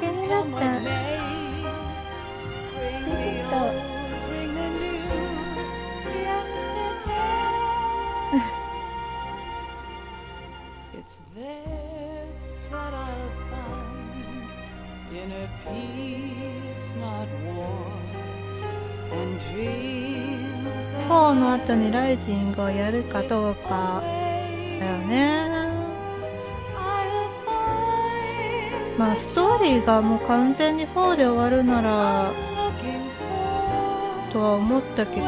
S1: 毛になった。4の後にライジングをやるかどうかだよね。まあストーリーがもう完全に4で終わるならとは思ったけど、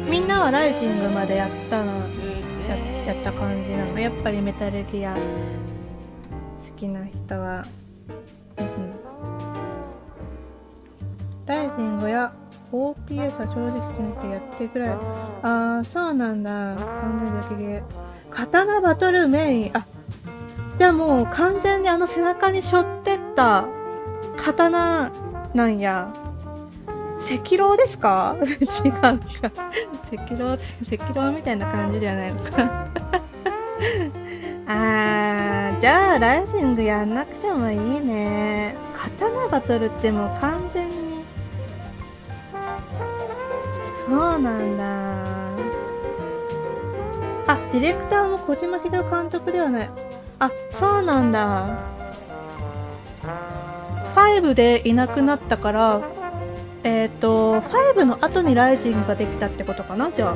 S1: みんなはライジングまでやった感じなの。やっぱりメタルギア好きな人は、ライジングや OPS は正直にやってくらい。そうなんだ。完全に焼きゲー。刀バトルメイン。じゃあもう完全に背中に背負ってった刀なんや。赤狼ですか？違うか。赤狼みたいな感じではないのか。じゃあライジングやんなくてもいいね。刀バトルってもう完全にそうなんだ。ディレクターも小島秀夫監督ではない。そうなんだ。5でいなくなったから5の後にライジングができたってことかな。じゃあ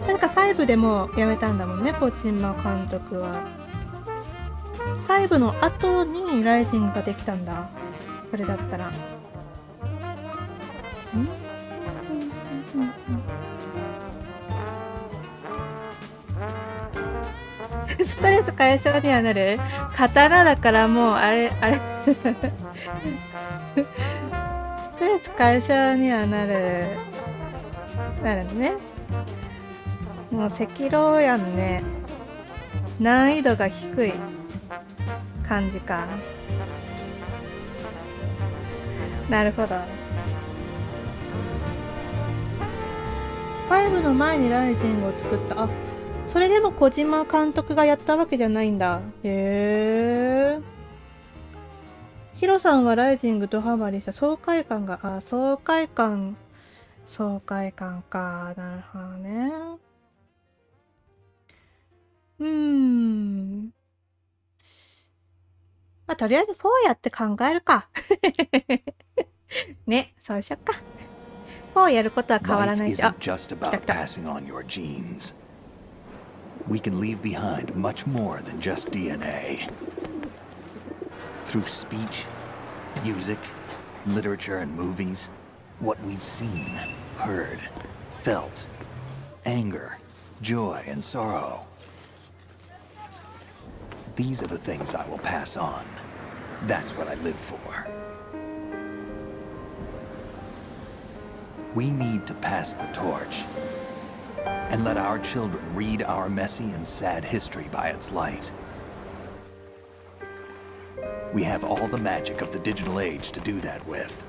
S1: なんか5でもうやめたんだもんね、小島監督は。5の後にライジングができたんだ。これだったら。ストレス解消にはなる。刀だからもうあれストレス解消にはなるのね。もう赤狼やんね。難易度が低い感じか。なるほど。5の前にライジングを作った。あ、それでも小島監督がやったわけじゃないんだ。へえ。ヒロさんはライジングとハマりした爽快感が、爽快感か。なるほどね。まあ、とりあえず4やって考えるか。ね、そうしよっか。4やることは変わらないし。
S6: Life isn't just about passing on your genes. We can leave behind much more than just DNA. Through speech, music, literature, and movies, what we've seen, heard, felt, anger, joy, and sorrow. These are the things I will pass on. That's what I live for. We need to pass the torch and let our children read our messy and sad history by its light. We have all the magic of the digital age to do that with.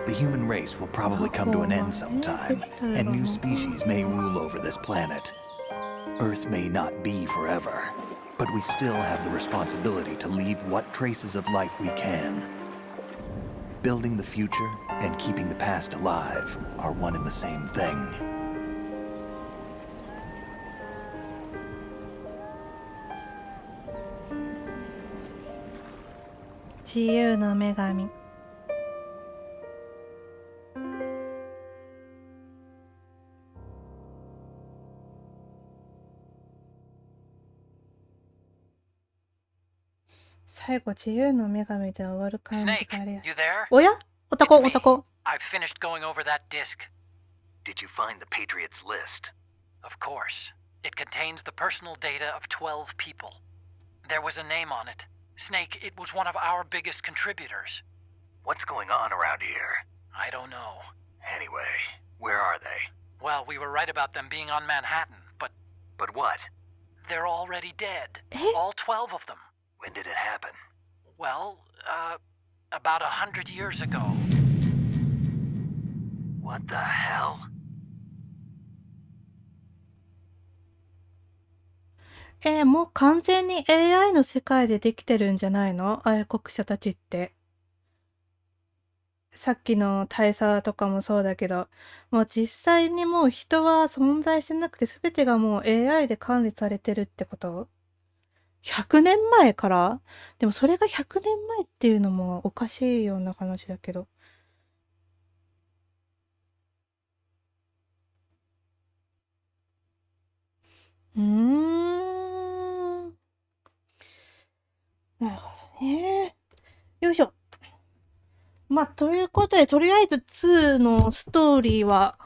S6: The human race will probably come to an end sometime, and new species may rule over this planet. Earth may not be forever, but we still have the responsibility to leave what traces of life we can. Building the future and keeping the past alive are one and the same thing.
S1: Ziyuu no Megami。最後自由の女神で終わる感じがあれや。おや？おたこ。
S7: I've finished going over that disc.
S6: Did you find the Patriots list?
S7: Of course. It contains the personal data of 12 people. There was a name on it. Snake, it was one of our biggest contributors.
S6: What's going on around here?
S7: I don't know.
S6: Anyway, where are they?
S7: Well, we were right about them being on Manhattan, but...
S6: But what?
S7: They're already dead. All 12 of them.
S6: When did it happen?
S7: Well, about 100 years ago.
S6: What the hell?
S1: もう完全に AI の世界でできてるんじゃないの？愛国者たちって。さっきの大佐とかもそうだけど、もう実際にもう人は存在してなくて全てがもう AI で管理されてるってこと？ 100 年前から？でもそれが100年前っていうのもおかしいような話だけど。なるほどね。よいしょ。まあ、ということで、とりあえず2のストーリーは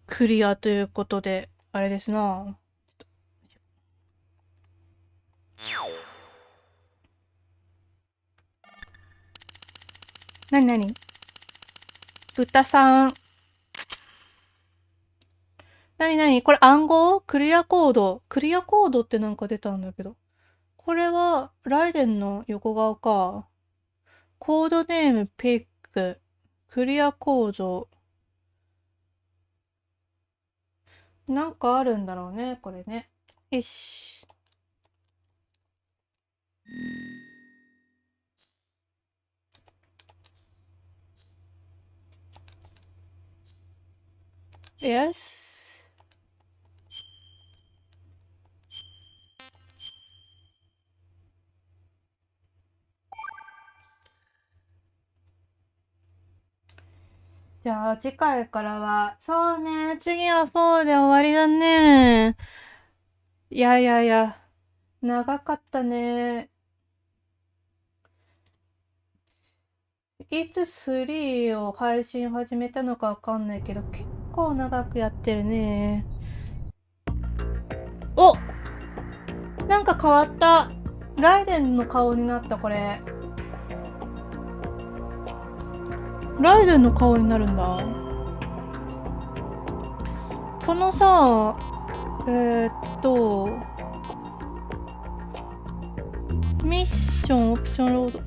S1: クリアということで、あれですな。なに豚さん。これ暗号？クリアコード。クリアコードってなんか出たんだけど。これは、ライデンの横顔か。コードネームピック。クリアコード。なんかあるんだろうね、これね。よし。よし。じゃあ次回からは、そうね、次は4で終わりだね。いやいやいや、長かったね。いつ3を配信始めたのかわかんないけど、結構長くやってるね。お！なんか変わった。ライデンの顔になった、これ。ライデンの顔になるんだ。このさ、ミッションオプションロード。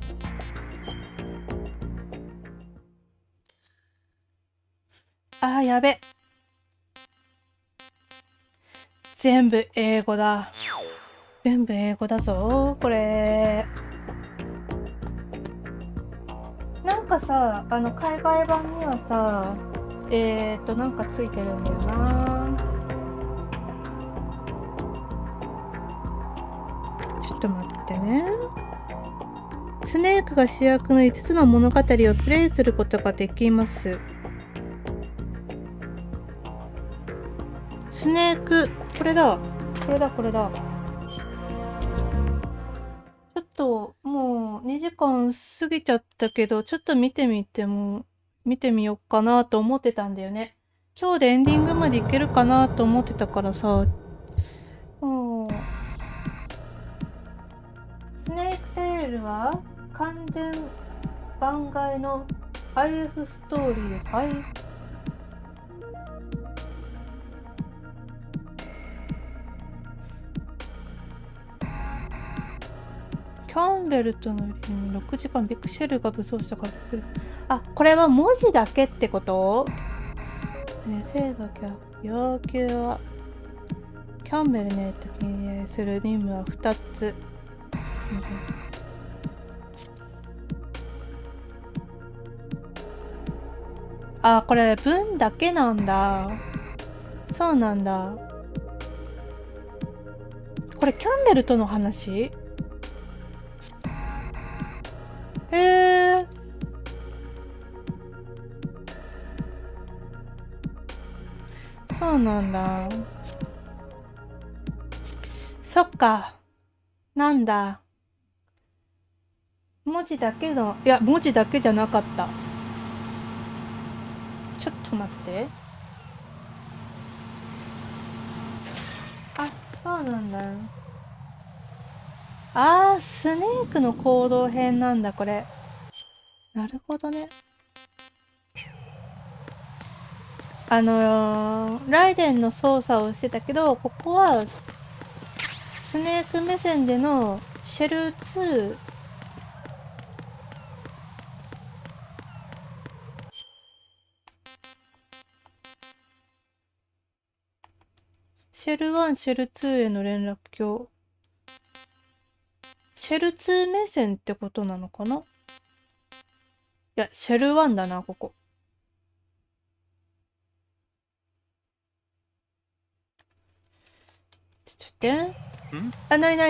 S1: あー、やべ。全部英語だ。全部英語だぞ、これ。なんかさ、海外版にはさ、なんかついてるんだよな。ちょっと待ってね。スネークが主役の5つの物語をプレイすることができます。スネーク、これだ。これだ、これだ。ちょっと、もう2時間過ぎちゃったけど、ちょっと見てみようかなと思ってたんだよね。今日でエンディングまでいけるかなと思ってたからさ。スネークテールは完全番外の IF ストーリーです。キャンベルとの6時間ビッグシェルが武装したから来る。あ、これは文字だけってこと？生が要求はキャンベルねと記入する任務は2つ。あ、これ文だけなんだ。そうなんだ。これキャンベルとの話？そうなんだ。そっか。なんだ。文字だけの、いや、文字だけじゃなかった。ちょっと待って。あ、そうなんだ。あー、スネークの行動編なんだ、これ。なるほどね。ライデンの操作をしてたけど、ここは、スネーク目線でのシェル2、シェル1、シェル2への連絡橋。シェル2目線ってことなのかな？いや、シェル1だな、ここ。ちょっと待って。あ、ない。ちょ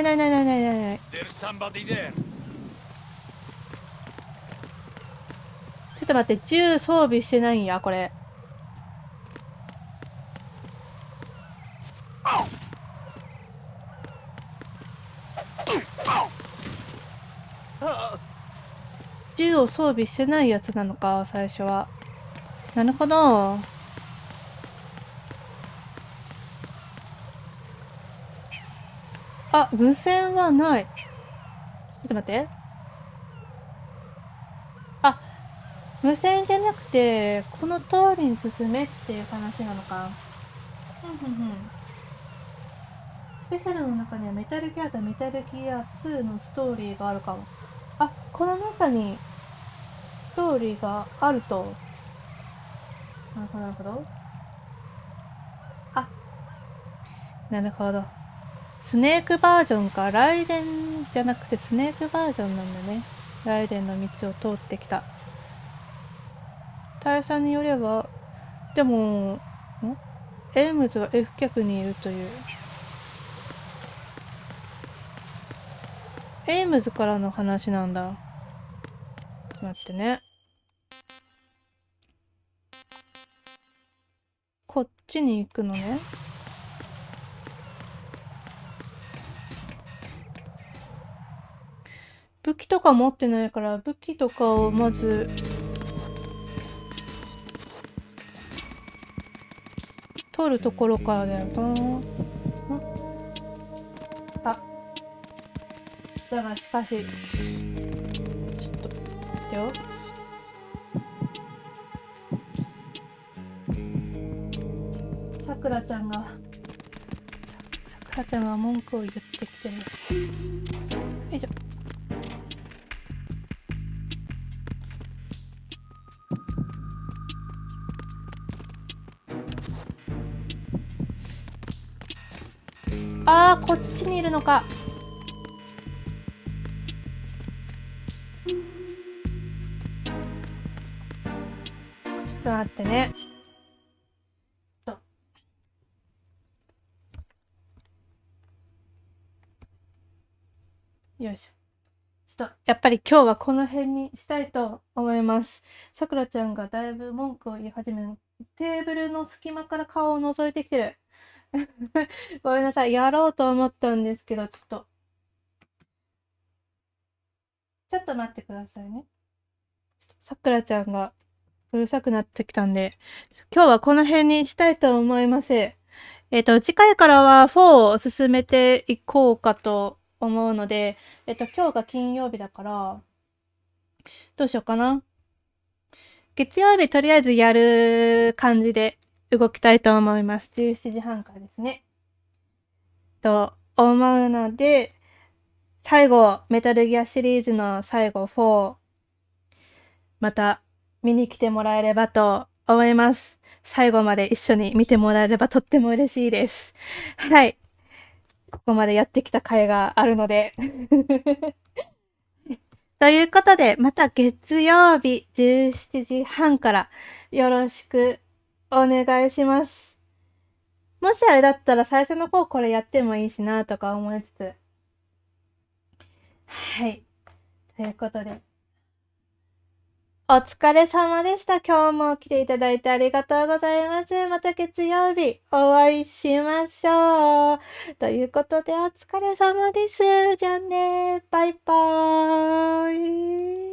S1: っと待って、銃装備してないんや、これ。銃を装備してないやつなのか、最初は。なるほど。あ、無線はない。ちょっと待って。あ、無線じゃなくて、この通りに進めっていう話なのか。スペシャルの中にはメタルギアとメタルギア2のストーリーがあるかも。あ、この中にストーリーがあると。なるほど。あ、なるほど。スネークバージョンか。ライデンじゃなくてスネークバージョンなんだね。ライデンの道を通ってきた。大佐によれば、でも、エイムズは F 脚にいるという。エイムズからの話なんだ。ちょっと待ってね。こっちに行くのね。武器とか持ってないから、武器とかをまず、取るところからだよな。あ。だがしかし、ちょっと、待ってよ。さくらちゃんが文句を言ってきてる。よいしょ。あー、こっちにいるのか。ちょっと待ってね。よいしょ。ちょっと、やっぱり今日はこの辺にしたいと思います。さくらちゃんがだいぶ文句を言い始める。テーブルの隙間から顔を覗いてきてる。ごめんなさい。やろうと思ったんですけど、ちょっと待ってくださいね。さくらちゃんがうるさくなってきたんで、今日はこの辺にしたいと思います。次回からは4を進めていこうかと思うので、今日が金曜日だから、どうしようかな。月曜日とりあえずやる感じで動きたいと思います。17時半からですね。と思うので、最後、メタルギアシリーズの最後4、また見に来てもらえればと思います。最後まで一緒に見てもらえればとっても嬉しいです。はい。ここまでやってきた甲斐があるので。ということで、また月曜日17時半からよろしくお願いします。もしあれだったら最初の方これやってもいいしなとか思いつつ。はい。ということで。お疲れ様でした。今日も来ていただいてありがとうございます。また月曜日お会いしましょう。ということでお疲れ様です。じゃあね。バイバーイ。